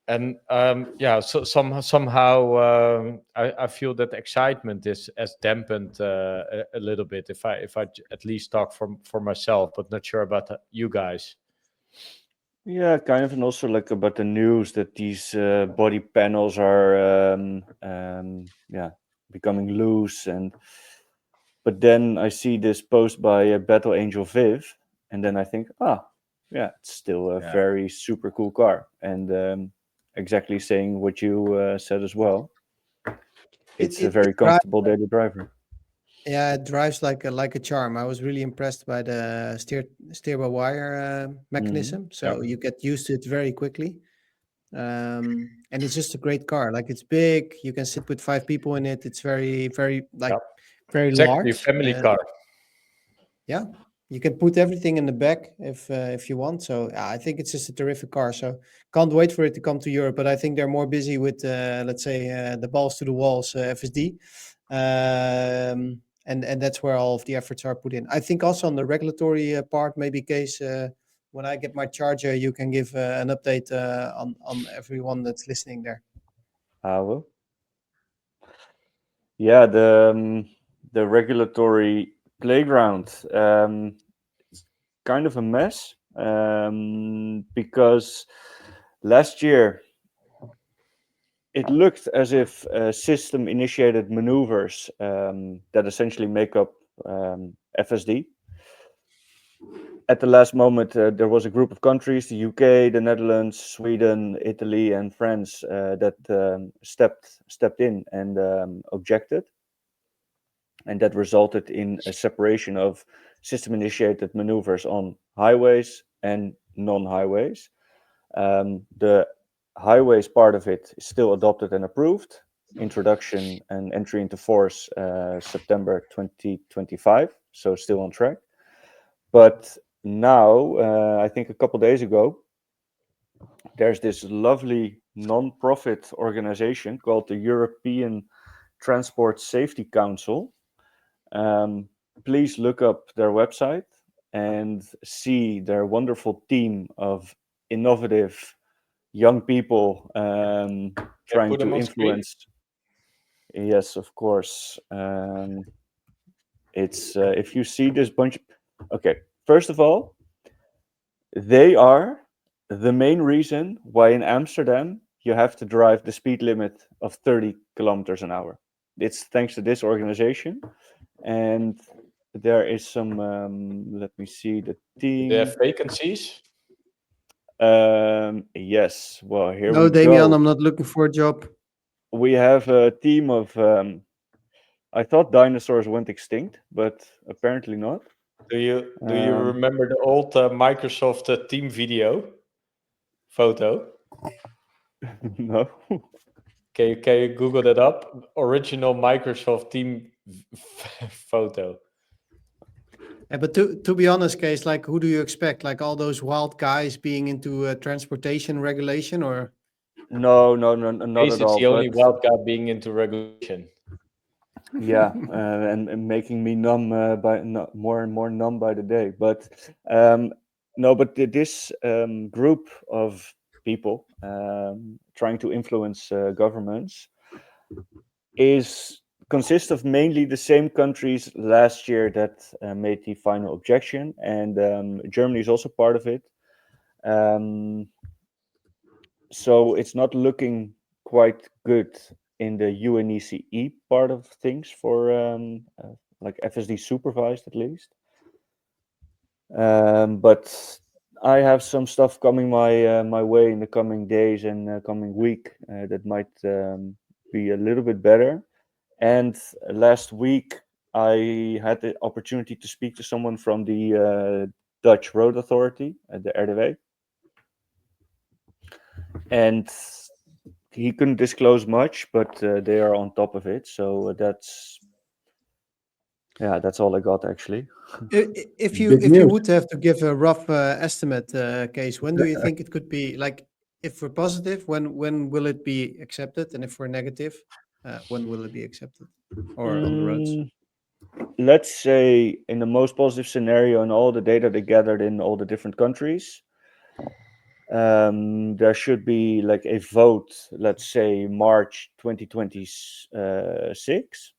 And so somehow I feel that excitement is dampened a little bit. If I at least talk for myself, but not sure about you guys. Yeah, kind of, and also like about the news that these body panels are becoming loose, but then I see this post by Battle Angel Viv, and then I think, it's still a very super cool car, and exactly saying what you said as well. It's a very comfortable daily driver. Yeah, it drives like a charm. I was really impressed by the steer-by-wire mechanism. So you get used to it very quickly. And it's just a great car. Like, it's big. You can sit with 5 people in it. It's very, very very it's large. It's actually a family car. Yeah, you can put everything in the back if you want. So I think it's just a terrific car. So can't wait for it to come to Europe. But I think they're more busy with let's say the balls to the walls FSD. And that's where all of the efforts are put in. I think also on the regulatory part, maybe Case, when I get my charger, you can give an update on everyone that's listening there. I will. Yeah, the regulatory playground, it's kind of a mess, because last year it looked as if system-initiated maneuvers that essentially make up FSD. At the last moment, there was a group of countries, the UK, the Netherlands, Sweden, Italy, and France, that stepped in and objected. And that resulted in a separation of system-initiated maneuvers on highways and non-highways. The highways part of it is still adopted and approved. Introduction and entry into force September 2025, so still on track. But now, I think a couple days ago, there's this lovely non-profit organization called the European Transport Safety Council. Please look up their website and see their wonderful team of innovative young people trying put them to on screen? influence. Yes, of course. It's if you see this bunch. Okay, first of all, they are the main reason why in Amsterdam you have to drive the speed limit of 30 kilometers an hour. It's thanks to this organization, and there is some. Let me see the team. They have vacancies. Yes. Well, here No, we Damian, go. I'm not looking for a job. We have a team of. I thought dinosaurs went extinct, but apparently not. Do you remember the old Microsoft team video photo? No. Can you Google that up? Original Microsoft team photo. Yeah, but to be honest, Case, like who do you expect? Like all those wild guys being into transportation regulation, or No, not Case, at it's all. the only But wild guy being into regulation. yeah, and making me numb more and more numb by the day. But no, but this group of people trying to influence governments consists of mainly the same countries last year that made the final objection, and Germany is also part of it. So it's not looking quite good in the UNECE part of things for like FSD supervised at least. But I have some stuff coming my way in the coming days and coming week that might be a little bit better. And last week I had the opportunity to speak to someone from the Dutch Road Authority, the RDW, and he couldn't disclose much, but they are on top of it. So that's all I got actually. if you Big if you news. would have to give a rough estimate, Case, when do you think it could be? Like, if we're positive, when will it be accepted? And if we're negative, when will it be accepted? Or on the roads? Let's say in the most positive scenario, and all the data they gathered in all the different countries, there should be like a vote, let's say March 2026,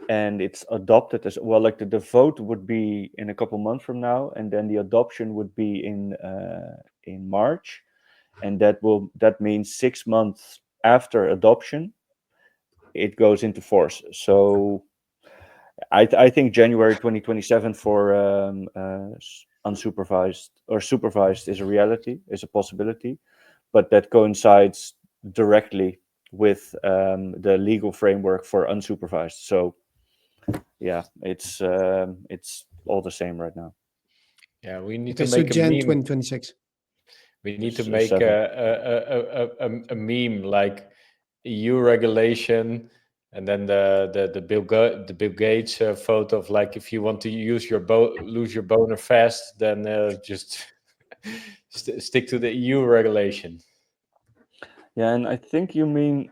and it's adopted as well. Like the vote would be in a couple months from now, and then the adoption would be in March, and that means 6 months after adoption it goes into force. So I think January 2027 for unsupervised or supervised is a reality, is a possibility, but that coincides directly with the legal framework for unsupervised. So yeah, it's all the same right now. Yeah, we need Okay, to so make a Jan meme. 2026. We need to So make seven. a meme like EU regulation, and then the Bill Gates photo of like, if you want to use lose your boner fast, then just stick to the EU regulation. Yeah, and I think you mean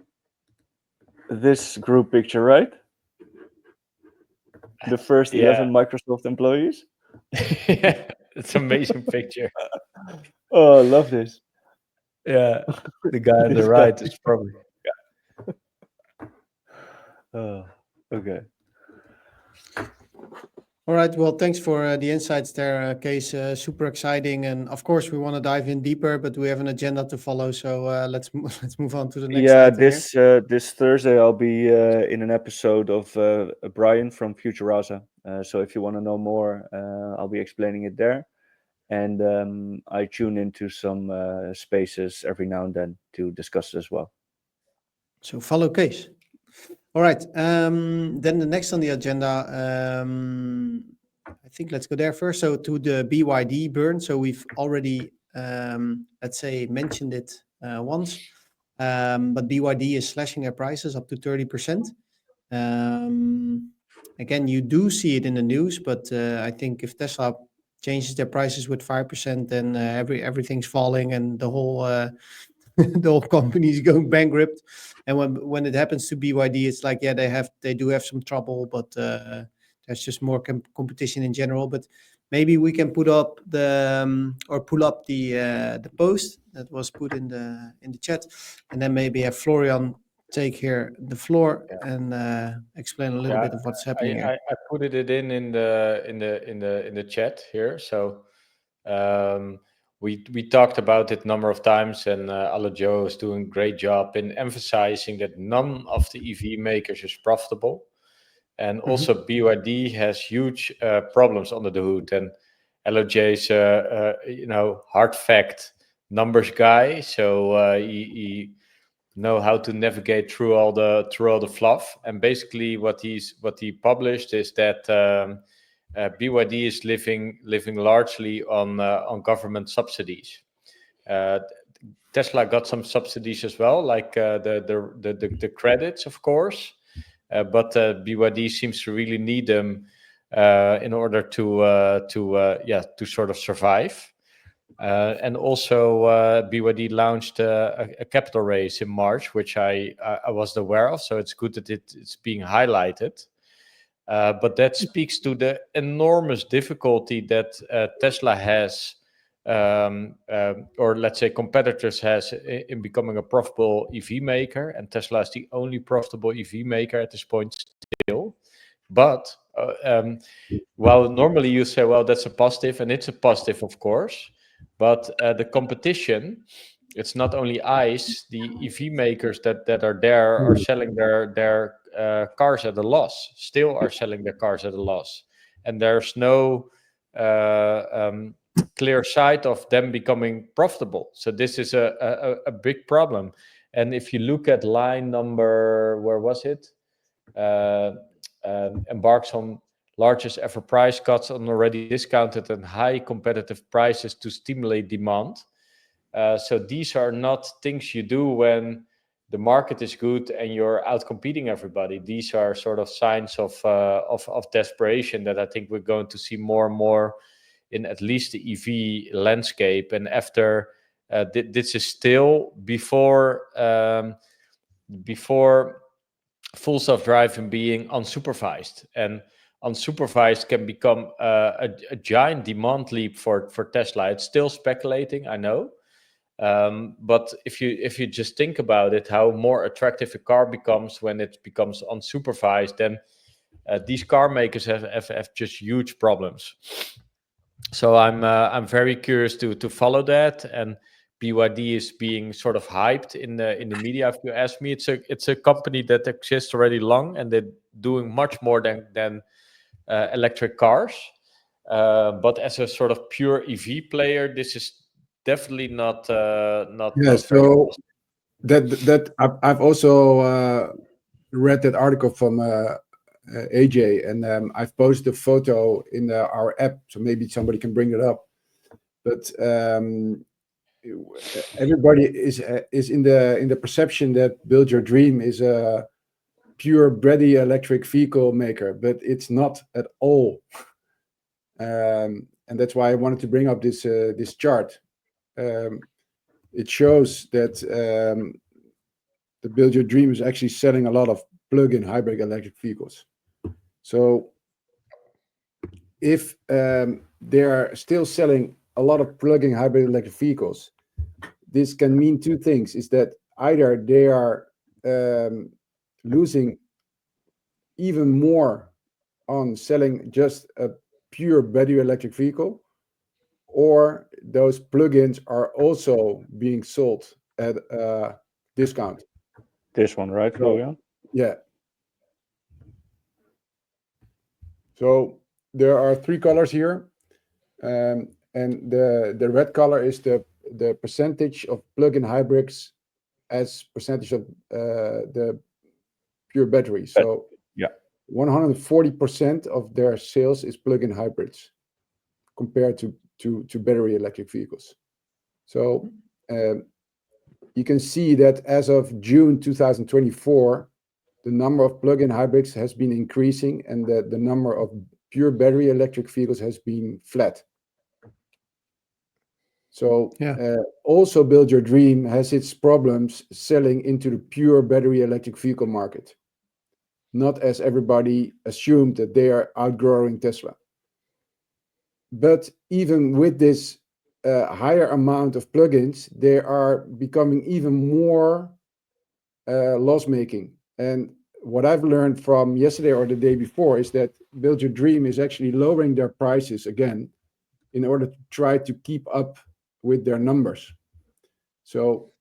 this group picture, right? The first 11 Microsoft employees. Yeah, it's an amazing picture. Oh, I love this. Yeah, the guy on the This right guy. is probably. Oh, okay. All right. Well, thanks for the insights there, Kees. Super exciting, and of course, we want to dive in deeper, but we have an agenda to follow. So let's move on to the next Yeah, item here. this Thursday I'll be in an episode of Brian from Futuraza. So if you want to know more, I'll be explaining it there. And I tune into some spaces every now and then to discuss it as well. So follow Kees. All right. Then the next on the agenda, I think let's go there first. So to the BYD burn. So we've already, let's say, mentioned it once, but BYD is slashing their prices up to 30%. Again, you do see it in the news, but I think if Tesla changes their prices with 5%, then everything's falling and the whole the whole company is going bankrupt. And when it happens to BYD, it's like, yeah, they do have some trouble, but there's just more competition in general. But maybe we can put up or pull up the post that was put in the chat, and then maybe have Florian take here the floor and explain a little bit of what's happening here. I put it in the chat here. So we talked about it a number of times, and Alajo is doing a great job in emphasizing that none of the EV makers is profitable, and also BYD has huge problems under the hood. And LOJ's hard fact numbers guy, so he know how to navigate through all the fluff. And basically, what he published is that BYD is living largely on government subsidies. Tesla got some subsidies as well, like the credits, of course, but BYD seems to really need them in order to sort of survive. And also, BYD launched a capital raise in March, which I wasn't aware of. So it's good that it's being highlighted. But that speaks to the enormous difficulty that Tesla has, or let's say competitors has, in becoming a profitable EV maker. And Tesla is the only profitable EV maker at this point still. But while normally you say, well, that's a positive, and it's a positive, of course. But the competition, it's not only ICE, the EV makers that are there are selling their cars at a loss, still are selling their cars at a loss. And there's no clear sight of them becoming profitable. So this is a big problem. And if you look at line number, where was it? Embarks on largest ever price cuts on already discounted and high competitive prices to stimulate demand. So these are not things you do when the market is good and you're outcompeting everybody. These are sort of signs of desperation that I think we're going to see more and more in at least the EV landscape. And after this is still before full self-driving being unsupervised, and unsupervised can become a giant demand leap for Tesla. It's still speculating, I know, but if you just think about it, how more attractive a car becomes when it becomes unsupervised, then these car makers have just huge problems. So I'm very curious to follow that. And BYD is being sort of hyped in the media. If you ask me, it's a company that exists already long, and they're doing much more than electric cars. But as a sort of pure EV player, this is definitely not. Yeah, not so that I've also read that article from AJ, and I've posted a photo in our app, so maybe somebody can bring it up. But everybody is in the perception that Build Your Dream is a pure bready electric vehicle maker, but it's not at all. And that's why I wanted to bring up this chart. It shows that the Build Your Dream is actually selling a lot of plug-in hybrid electric vehicles. So if they are still selling a lot of plug-in hybrid electric vehicles, this can mean two things: is that either they are losing even more on selling just a pure battery electric vehicle, or those plugins are also being sold at a discount. This one, right, So, Florian? yeah. So there are 3 colors here, and the red color is the percentage of plug-in hybrids as percentage of the pure battery. So Yeah. 140% of their sales is plug-in hybrids compared to battery electric vehicles. So you can see that as of June 2024, the number of plug-in hybrids has been increasing, and the number of pure battery electric vehicles has been flat. So also Build Your Dream has its problems selling into the pure battery electric vehicle market. Not as everybody assumed that they are outgrowing Tesla. But even with this higher amount of plugins, they are becoming even more loss-making. And what I've learned from yesterday or the day before is that Build Your Dream is actually lowering their prices again in order to try to keep up with their numbers. So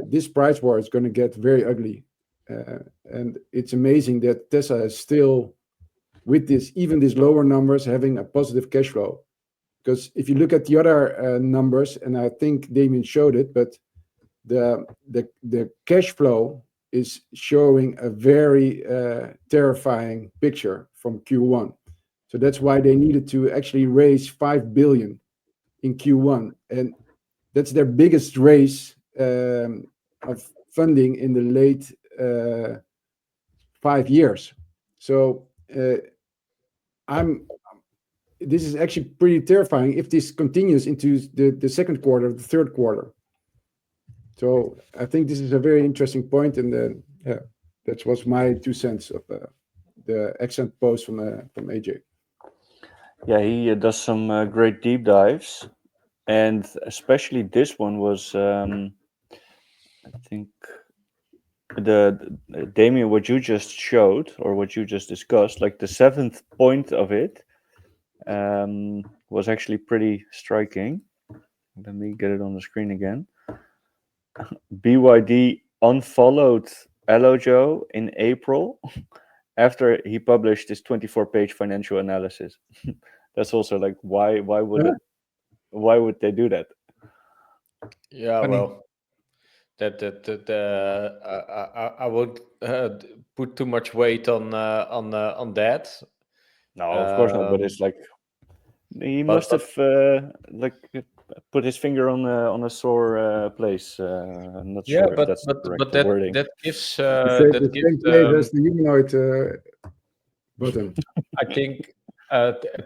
this price war is going to get very ugly. And it's amazing that Tesla is still, with this, even these lower numbers, having a positive cash flow. Because if you look at the other numbers, and I think Damien showed it, but the cash flow is showing a very terrifying picture from Q1. So that's why they needed to actually raise 5 billion in Q1, and that's their biggest raise of funding in the late 5 years. So this is actually pretty terrifying if this continues into the second quarter, the third quarter. So I think this is a very interesting point, and then that was my 2 cents of the excellent post from AJ. Yeah, he does some great deep dives, and especially this one was, I think, the Damien, what you just showed or what you just discussed, like the 7th point of it, was actually pretty striking. Let me get it on the screen again. BYD unfollowed Elojo in April after he published his 24-page financial analysis. That's also like, why would they do that? Yeah, Funny. well, I would put too much weight on that. No, of course not. But it's like he must have like put his finger on a sore place. I'm not sure if that's the correct wording. that gives The same place as the humanoid button. I think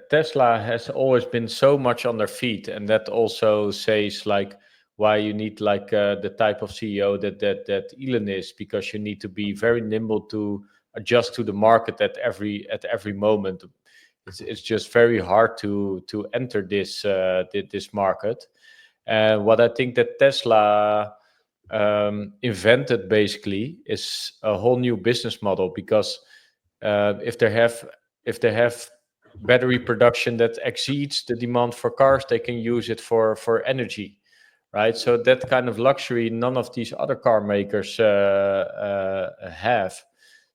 Tesla has always been so much on their feet, and that also says like why you need like the type of CEO that Elon is, because you need to be very nimble to adjust to the market at every moment. It's just very hard to enter this this market. And what I think that Tesla invented basically is a whole new business model, because if they have battery production that exceeds the demand for cars, they can use it for energy, right? So that kind of luxury none of these other car makers have.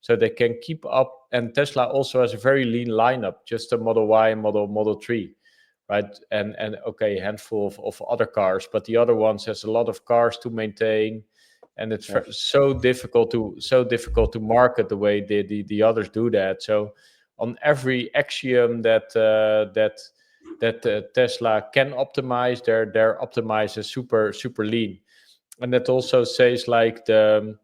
So they can keep up, and Tesla also has a very lean lineup, just a Model Y and Model 3, right? And okay, a handful of other cars, but the other ones has a lot of cars to maintain, and it's so difficult to market the way the others do that. So on every axiom that Tesla can optimize, they're optimized as super lean, and that also says like the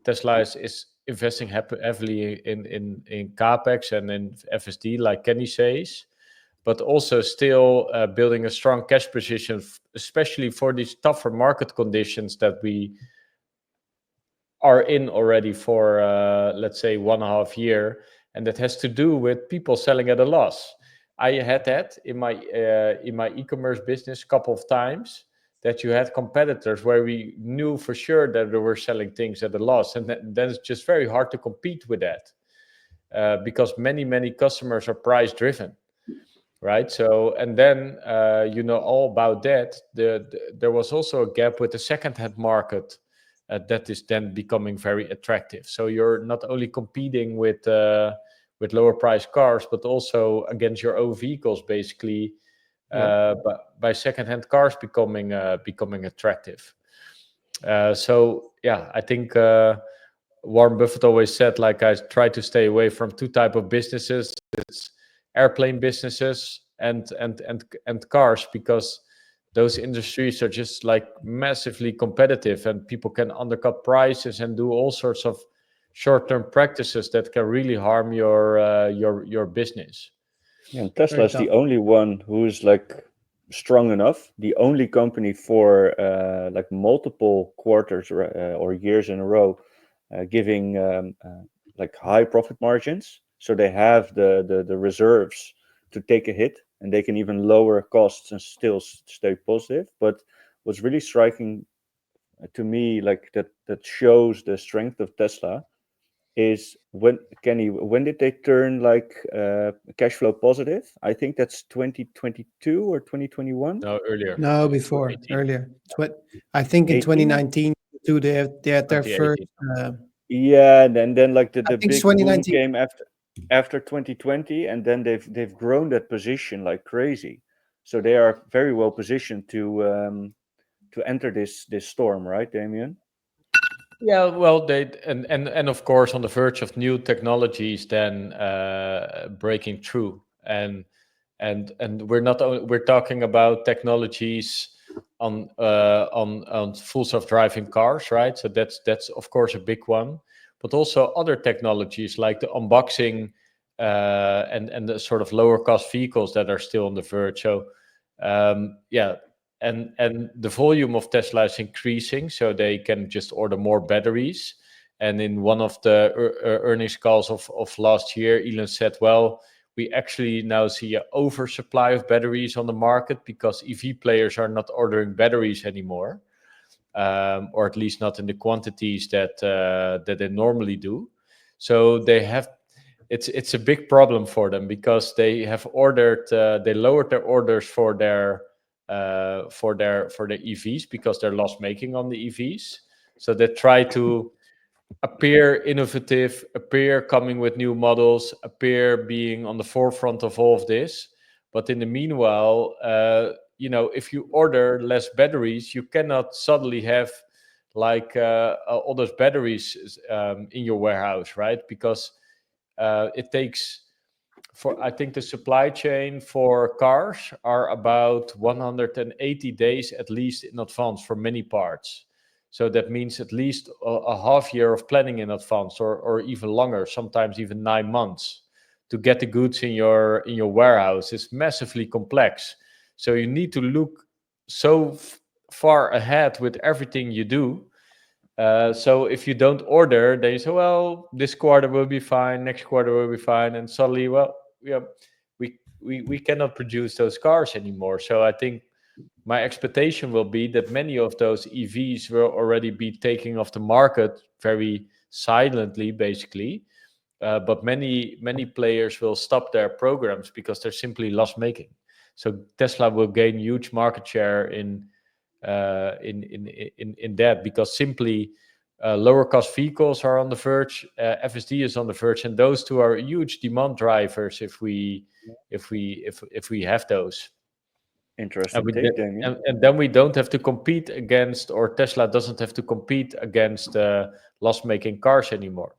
Tesla is investing heavily in capex and in FSD, like Kenny says, but also still building a strong cash position, especially for these tougher market conditions that we are in already for let's say 1.5 years, and that has to do with people selling at a loss. I had that in my e-commerce business a couple of times, that you had competitors where we knew for sure that they were selling things at a loss, and then it's just very hard to compete with that because many customers are price driven. right? So, and then you know all about that. There was also a gap with the second-hand market that is then becoming very attractive. So you're not only competing with lower priced cars, but also against your own vehicles, basically, by second-hand cars becoming attractive. So yeah, I think Warren Buffett always said, like, I try to stay away from two type of businesses. It's airplane businesses and cars, because those industries are just like massively competitive, and people can undercut prices and do all sorts of short-term practices that can really harm your business. Yeah, and Tesla Very is the tough. only one who is like strong enough, the only company for like multiple quarters or years in a row giving like high profit margins. So they have the reserves to take a hit, and they can even lower costs and still stay positive. But what's really striking to me, like that shows the strength of Tesla, is when did they turn like cash flow positive? I think that's 2022 or 2021. No, earlier. No, before, 18, earlier. I think in 18? 2019 too, they had their 2018. first. Yeah, and then like the I think it's big boom 2019. came after 2020, and then they've grown that position like crazy. So they are very well positioned to enter this storm, right, Damien? Yeah, well, they and of course on the verge of new technologies then breaking through, and we're talking about technologies on full self-driving cars, right? So that's of course a big one, but also other technologies like the unboxing and the sort of lower cost vehicles that are still on the verge. So yeah. And the volume of Tesla is increasing, so they can just order more batteries. And in one of the earnings calls of last year, Elon said, well, we actually now see an oversupply of batteries on the market because EV players are not ordering batteries anymore, or at least not in the quantities that they normally do. So they have it's a big problem for them, because they have ordered they lowered their orders for their EVs because they're loss making on the EVs. So they try to appear innovative, appear coming with new models, appear being on the forefront of all of this. But in the meanwhile, if you order less batteries, you cannot suddenly have like all those batteries in your warehouse, right? Because it takes, for I think the supply chain for cars are about 180 days at least in advance for many parts. So that means at least a half year of planning in advance, or even longer, sometimes even 9 months, to get the goods in your warehouse. Is massively complex. So you need to look so far ahead with everything you do. So if you don't order, then you say, well, this quarter will be fine, next quarter will be fine, and suddenly, well, yeah, we cannot produce those cars anymore. So I think my expectation will be that many of those EVs will already be taking off the market very silently, basically. But many players will stop their programs because they're simply loss making. So Tesla will gain huge market share in that, because simply lower cost vehicles are on the verge, FSD is on the verge, and those two are huge demand drivers if we have those. Interesting take, Damien. And then we don't have to compete against, or Tesla doesn't have to compete against loss-making cars anymore.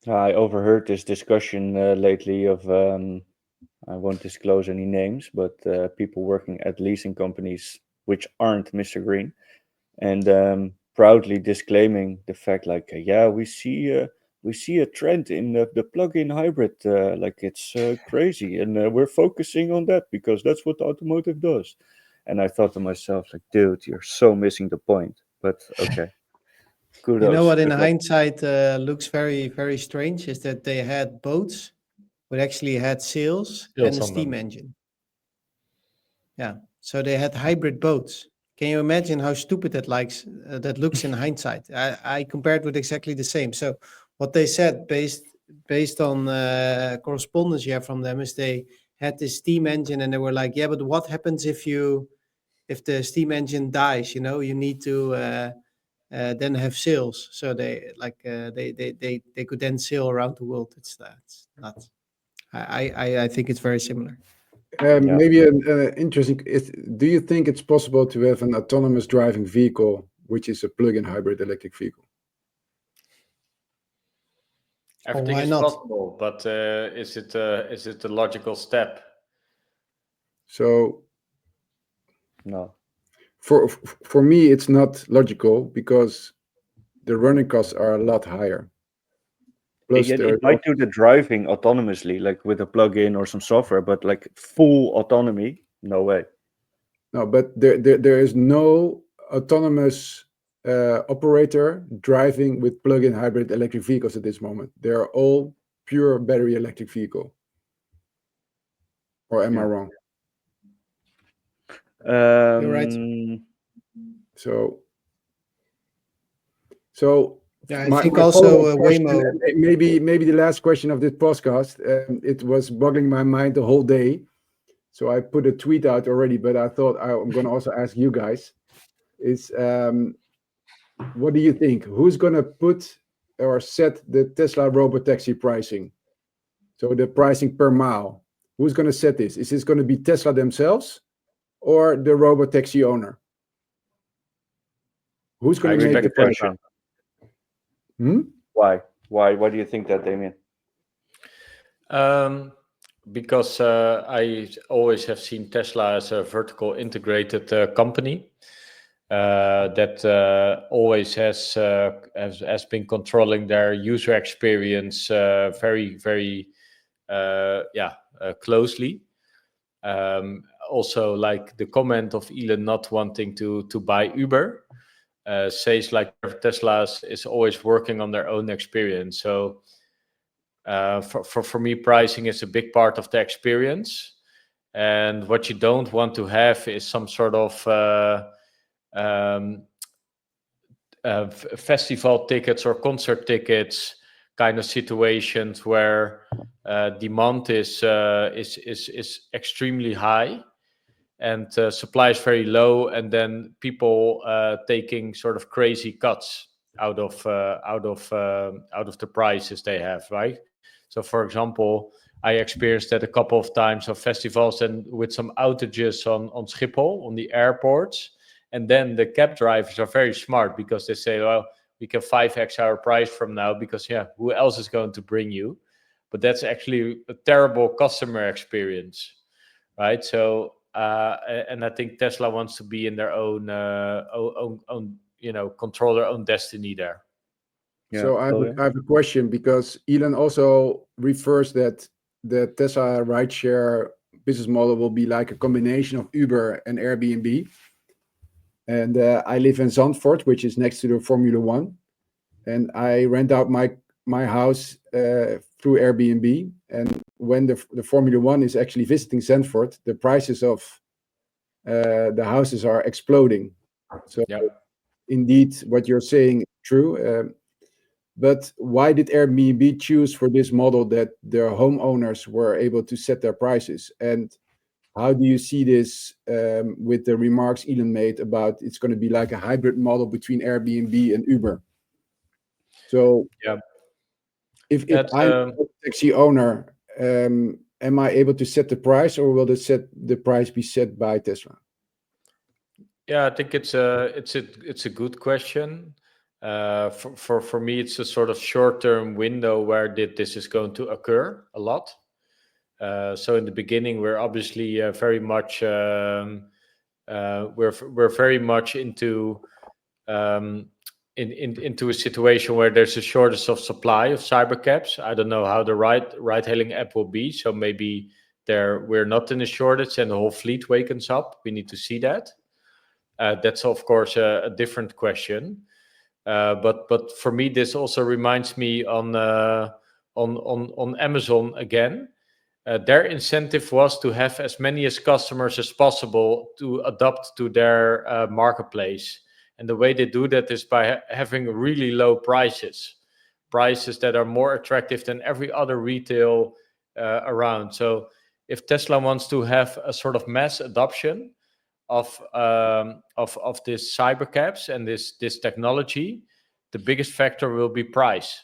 I overheard this discussion lately of I won't disclose any names, but people working at leasing companies which aren't Mr. Green, and proudly disclaiming the fact, like, yeah, we see a trend in the plug-in hybrid, like it's crazy, and we're focusing on that because that's what automotive does. And I thought to myself, like, dude, you're so missing the point. But okay, kudos. You know what, in Good luck. hindsight, looks very, very strange is that they had boats, but actually had sails and a on steam them. engine. Yeah, so they had hybrid boats. Can you imagine how stupid that looks in hindsight? I compared with exactly the same. So what they said, based based on correspondence you have from them, is they had this steam engine and they were like, yeah, but what happens if the steam engine dies? You need to then have sails. So they could then sail around the world. It's not. I think it's very similar. Maybe an interesting. Do you think it's possible to have an autonomous driving vehicle, which is a plug-in hybrid electric vehicle? Everything why is not? possible, but is it a logical step? So No. for me, it's not logical because the running costs are a lot higher. Plus, It might do the driving autonomously, like with a plug-in or some software, but like full autonomy, no way. no, but there is no autonomous operator driving with plug-in hybrid electric vehicles at this moment. They are all pure battery electric vehicle. Or am I wrong? You're right. So Yeah, I my think my also follow-up question, Waymo. maybe the last question of this podcast. It was boggling my mind the whole day, so I put a tweet out already. But I thought I'm going to also ask you guys: is what do you think? Who's going to put or set the Tesla Robo-Taxi pricing? So the pricing per mile. Who's going to set this? Is this going to be Tesla themselves or the Robo-Taxi owner? Who's going to make the question? Why? Why do you think that, Damien? Because I always have seen Tesla as a vertical integrated company that always has been controlling their user experience very, very closely. Also, like the comment of Elon not wanting to buy Uber says like Tesla is always working on their own experience. So for me, pricing is a big part of the experience. And what you don't want to have is some sort of festival tickets or concert tickets kind of situations where demand is extremely high and supply is very low, and then people taking sort of crazy cuts out of the prices they have, right? So, for example, I experienced that a couple of times of festivals and with some outages on Schiphol, on the airports. And then the cab drivers are very smart because they say, well, we can 5x our price from now because, who else is going to bring you? But that's actually a terrible customer experience, right? So, and I think Tesla wants to be in their own control their own destiny there. So I have a question, because Elon also refers that the Tesla rideshare business model will be like a combination of Uber and Airbnb. And I live in Zandvoort, which is next to the Formula One, and I rent out my house through Airbnb. And when the Formula One is actually visiting Zandvoort, the prices of the houses are exploding. So indeed, what you're saying is true. But why did Airbnb choose for this model that their homeowners were able to set their prices? And how do you see this with the remarks Elon made about it's going to be like a hybrid model between Airbnb and Uber? So if I'm a taxi owner, am I able to set the price, or will the price be set by Tesla? Yeah, I think it's a good question. For me, it's a sort of short-term window where this is going to occur a lot. So in the beginning, we're obviously very much we're very much into into a situation where there's a shortage of supply of cybercabs. I don't know how the ride-hailing app will be, so maybe we're not in a shortage and the whole fleet wakens up. We need to see that. That's of course a different question. But for me, this also reminds me on Amazon again. Their incentive was to have as many as customers as possible to adopt to their marketplace. And the way they do that is by having really low prices. prices that are more attractive than every other retail around. So if Tesla wants to have a sort of mass adoption of this cybercabs and this technology, the biggest factor will be price.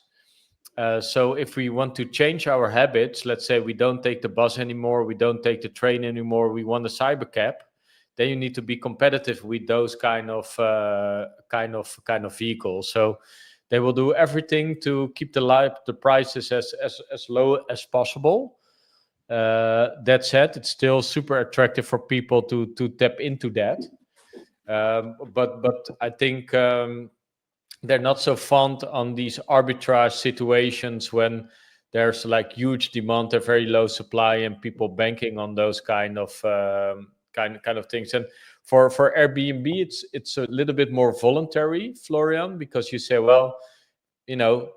So if we want to change our habits, let's say we don't take the bus anymore, we don't take the train anymore, we want a cybercab, then you need to be competitive with those kind of vehicles. So they will do everything to keep the prices as low as possible. That said, it's still super attractive for people to tap into that. But I think they're not so fond on these arbitrage situations when there's like huge demand and very low supply and people banking on those kind of things. And for Airbnb, it's a little bit more voluntary, Florian, because you say, well,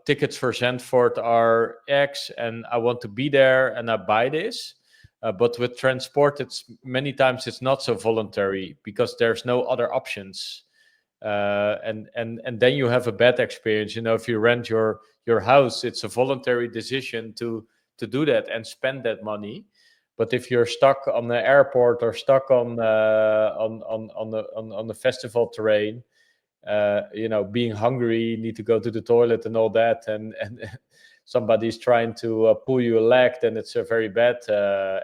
tickets for Zandvoort are X and I want to be there and I buy this. But with transport, many times it's not so voluntary because there's no other options. And then you have a bad experience. If you rent your house, it's a voluntary decision to do that and spend that money. But if you're stuck on the airport or stuck on the festival terrain, being hungry, need to go to the toilet and all that, and somebody's trying to pull you a leg, then it's a very bad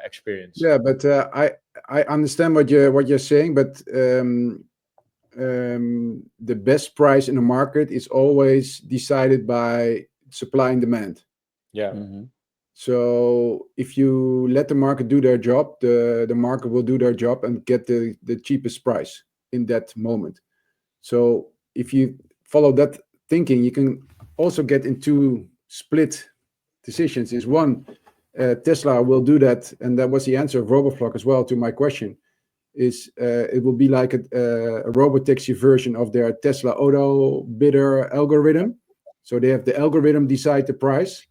experience. Yeah, but I understand what you're saying, but the best price in the market is always decided by supply and demand. Yeah. Mm-hmm. So if you let the market do their job, the market will do their job and get the cheapest price in that moment. So if you follow that thinking, you can also get into split decisions. Is one, Tesla will do that, and that was the answer of Robofleet as well to my question. Is it will be like a Robo-Taxi version of their Tesla auto bidder algorithm. So they have the algorithm decide the price,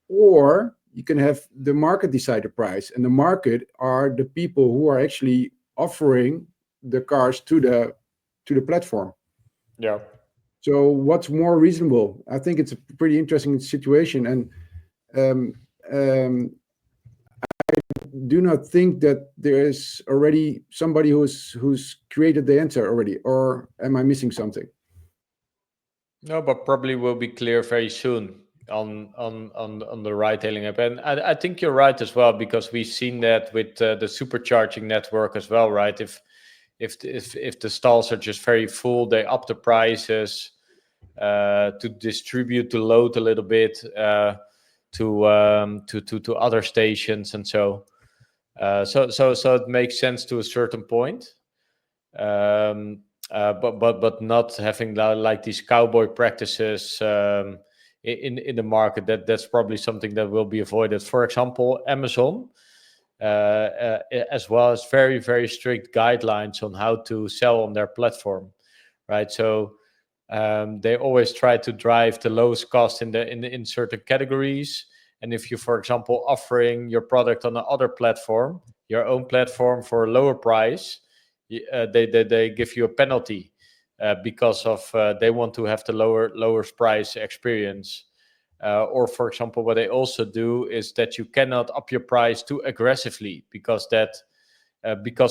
or you can have the market decide the price, and the market are the people who are actually offering the cars to the platform. Yeah. So what's more reasonable? I think it's a pretty interesting situation, and I do not think that there is already somebody who's created the answer already, or am I missing something? No, but probably will be clear very soon on the ride-hailing app. And I think you're right as well, because we've seen that with the supercharging network as well, right? If the stalls are just very full, they up the prices to distribute the load a little bit to other stations, and so it makes sense to a certain point. But not having like these cowboy practices in the market. That's probably something that will be avoided. For example, Amazon, as well as very, very strict guidelines on how to sell on their platform, right? So they always try to drive the lowest cost in certain categories. And if you, for example, offering your product on another platform, your own platform for a lower price, they give you a penalty because of they want to have the lowest price experience. Or, for example, what they also do is that you cannot up your price too aggressively, because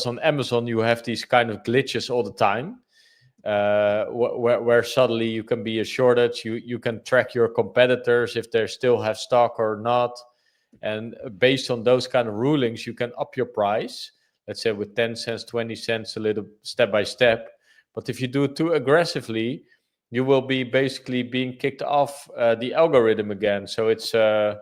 on Amazon you have these kind of glitches all the time, where suddenly you can be a shortage. You can track your competitors if they still have stock or not, and based on those kind of rulings, you can up your price. Let's say with 10 cents, 20 cents, a little step by step. But if you do it too aggressively, you will be basically being kicked off the algorithm again. So it's a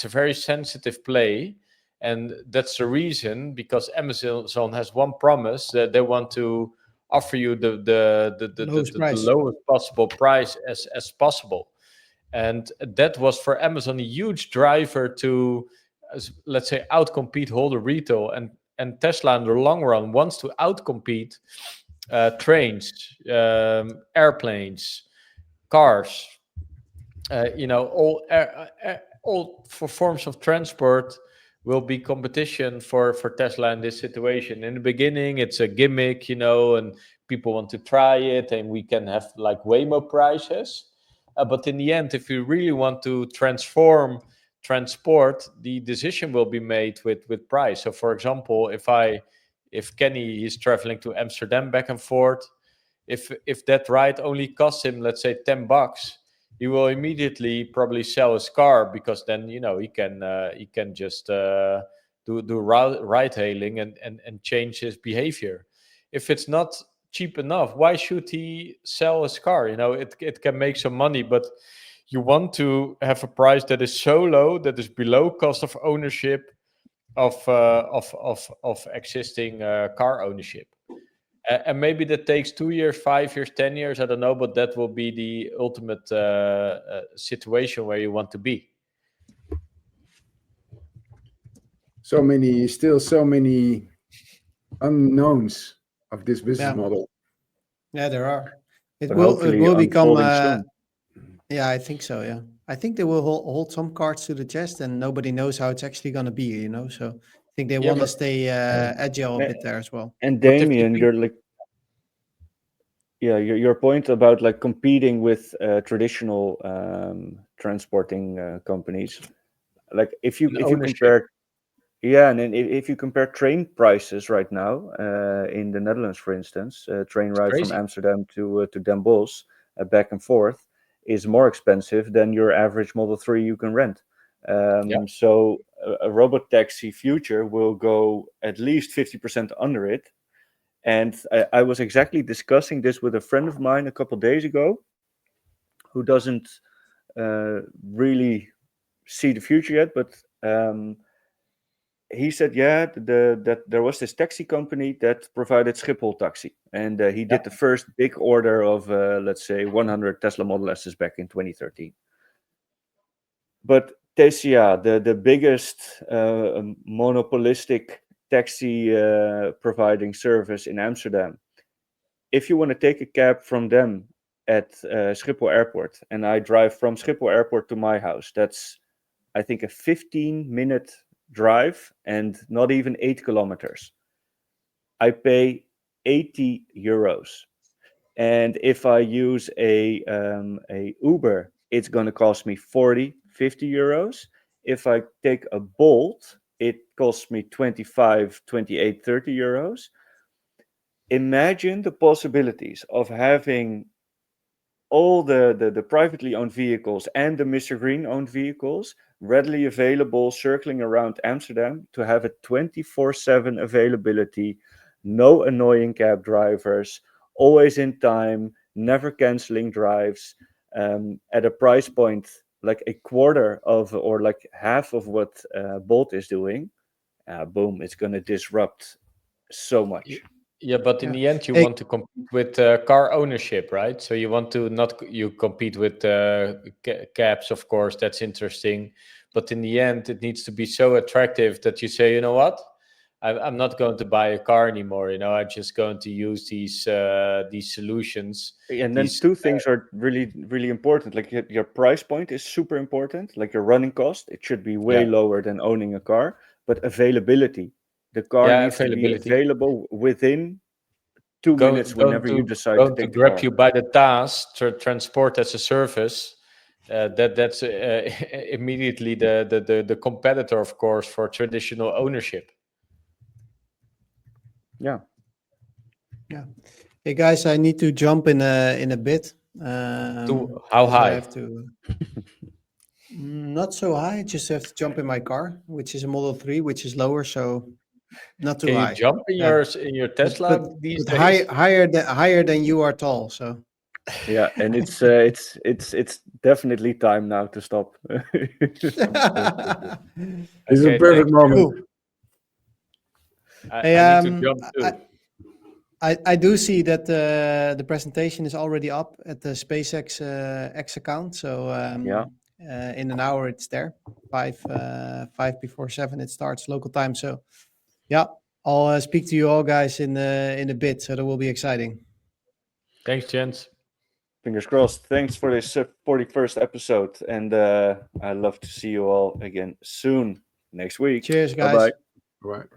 very sensitive play. And that's the reason, because Amazon has one promise, that they want to offer you the lowest possible price as possible. And that was for Amazon a huge driver to, let's say, outcompete whole the retail. And Tesla in the long run wants to outcompete trains, airplanes, cars, all for forms of transport will be competition for Tesla in this situation. In the beginning, it's a gimmick, and people want to try it, and we can have like Waymo prices. But in the end, if you really want to transform transport, the decision will be made with price. So, for example, if Kenny is traveling to Amsterdam back and forth, if that ride only costs him, let's say, $10, he will immediately probably sell his car, because then he can just do ride hailing and change his behavior. If it's not cheap enough, why should he sell his car? It can make some money, but you want to have a price that is so low, that is below cost of ownership of existing car ownership. And maybe that takes 2 years, 5 years, 10 years, I don't know, but that will be the ultimate situation where you want to be. So many unknowns of this business model. Yeah, there are. It But will hopefully become. unfolding soon. Yeah, I think so. Yeah, I think they will hold some cards to the chest, and nobody knows how it's actually going to be. So I think they Yeah, want to but- stay agile a Yeah. bit there as well. And But if you Damien, think- you're like, yeah, your point about like competing with traditional transporting companies, like if you ownership. compare, yeah, and then if you compare train prices right now in the Netherlands, for instance, train ride from crazy. Amsterdam to Den Bosch back and forth is more expensive than your average Model 3 you can rent. So a Robo-Taxi future will go at least 50% under it. And I was exactly discussing this with a friend of mine a couple days ago, who doesn't really see the future yet, but he said, yeah, that there was this taxi company that provided Schiphol taxi, and he did the first big order of, let's say, 100 Tesla Model S's back in 2013. But Tesla, the biggest monopolistic taxi providing service in Amsterdam, if you want to take a cab from them at Schiphol Airport, and I drive from Schiphol Airport to my house, that's, I think, a 15-minute drive and not even 8 kilometers. I pay 80 euros. And if I use a Uber, it's going to cost me 40, 50 euros. If I take a Bolt, it costs me 25, 28, 30 euros. Imagine the possibilities of having all the privately owned vehicles and the Mr. Green owned vehicles readily available, circling around Amsterdam, to have a 24/7 availability, no annoying cab drivers, always in time, never canceling drives, at a price point like a quarter of or like half of what Bolt is doing. Boom, it's going to disrupt so much. Yeah, but in the end, you Hey- want to compete with car ownership, right? So you want to you compete with cabs, of course. That's interesting, but in the end, it needs to be so attractive that you say, you know what, I'm not going to buy a car anymore. I'm just going to use these solutions. And then these, two things are really, really important. Like your price point is super important. Like your running cost, it should be way lower than owning a car. But availability, the car needs to be available within 2 minutes whenever you decide to take the grab car. you by the TAS, transport as a service. That's immediately the competitor, of course, for traditional ownership. Yeah. Hey guys, I need to jump in a bit. To how 'cause high? I have to. Not so high. Just have to jump in my car, which is a Model 3, which is lower, so not too Can high. you jump in your Tesla these days? Higher than you are tall. So Yeah, and it's definitely time now to stop. This is a perfect moment. Cool. I need to jump too. I do see that the presentation is already up at the SpaceX X account. So in an hour it's there. 5 before 7 it starts local time. So yeah, I'll speak to you all guys in a bit. So that will be exciting. Thanks, gents. Fingers crossed. Thanks for this 41st episode, and I love to see you all again soon next week. Cheers, guys. Bye-bye. Right.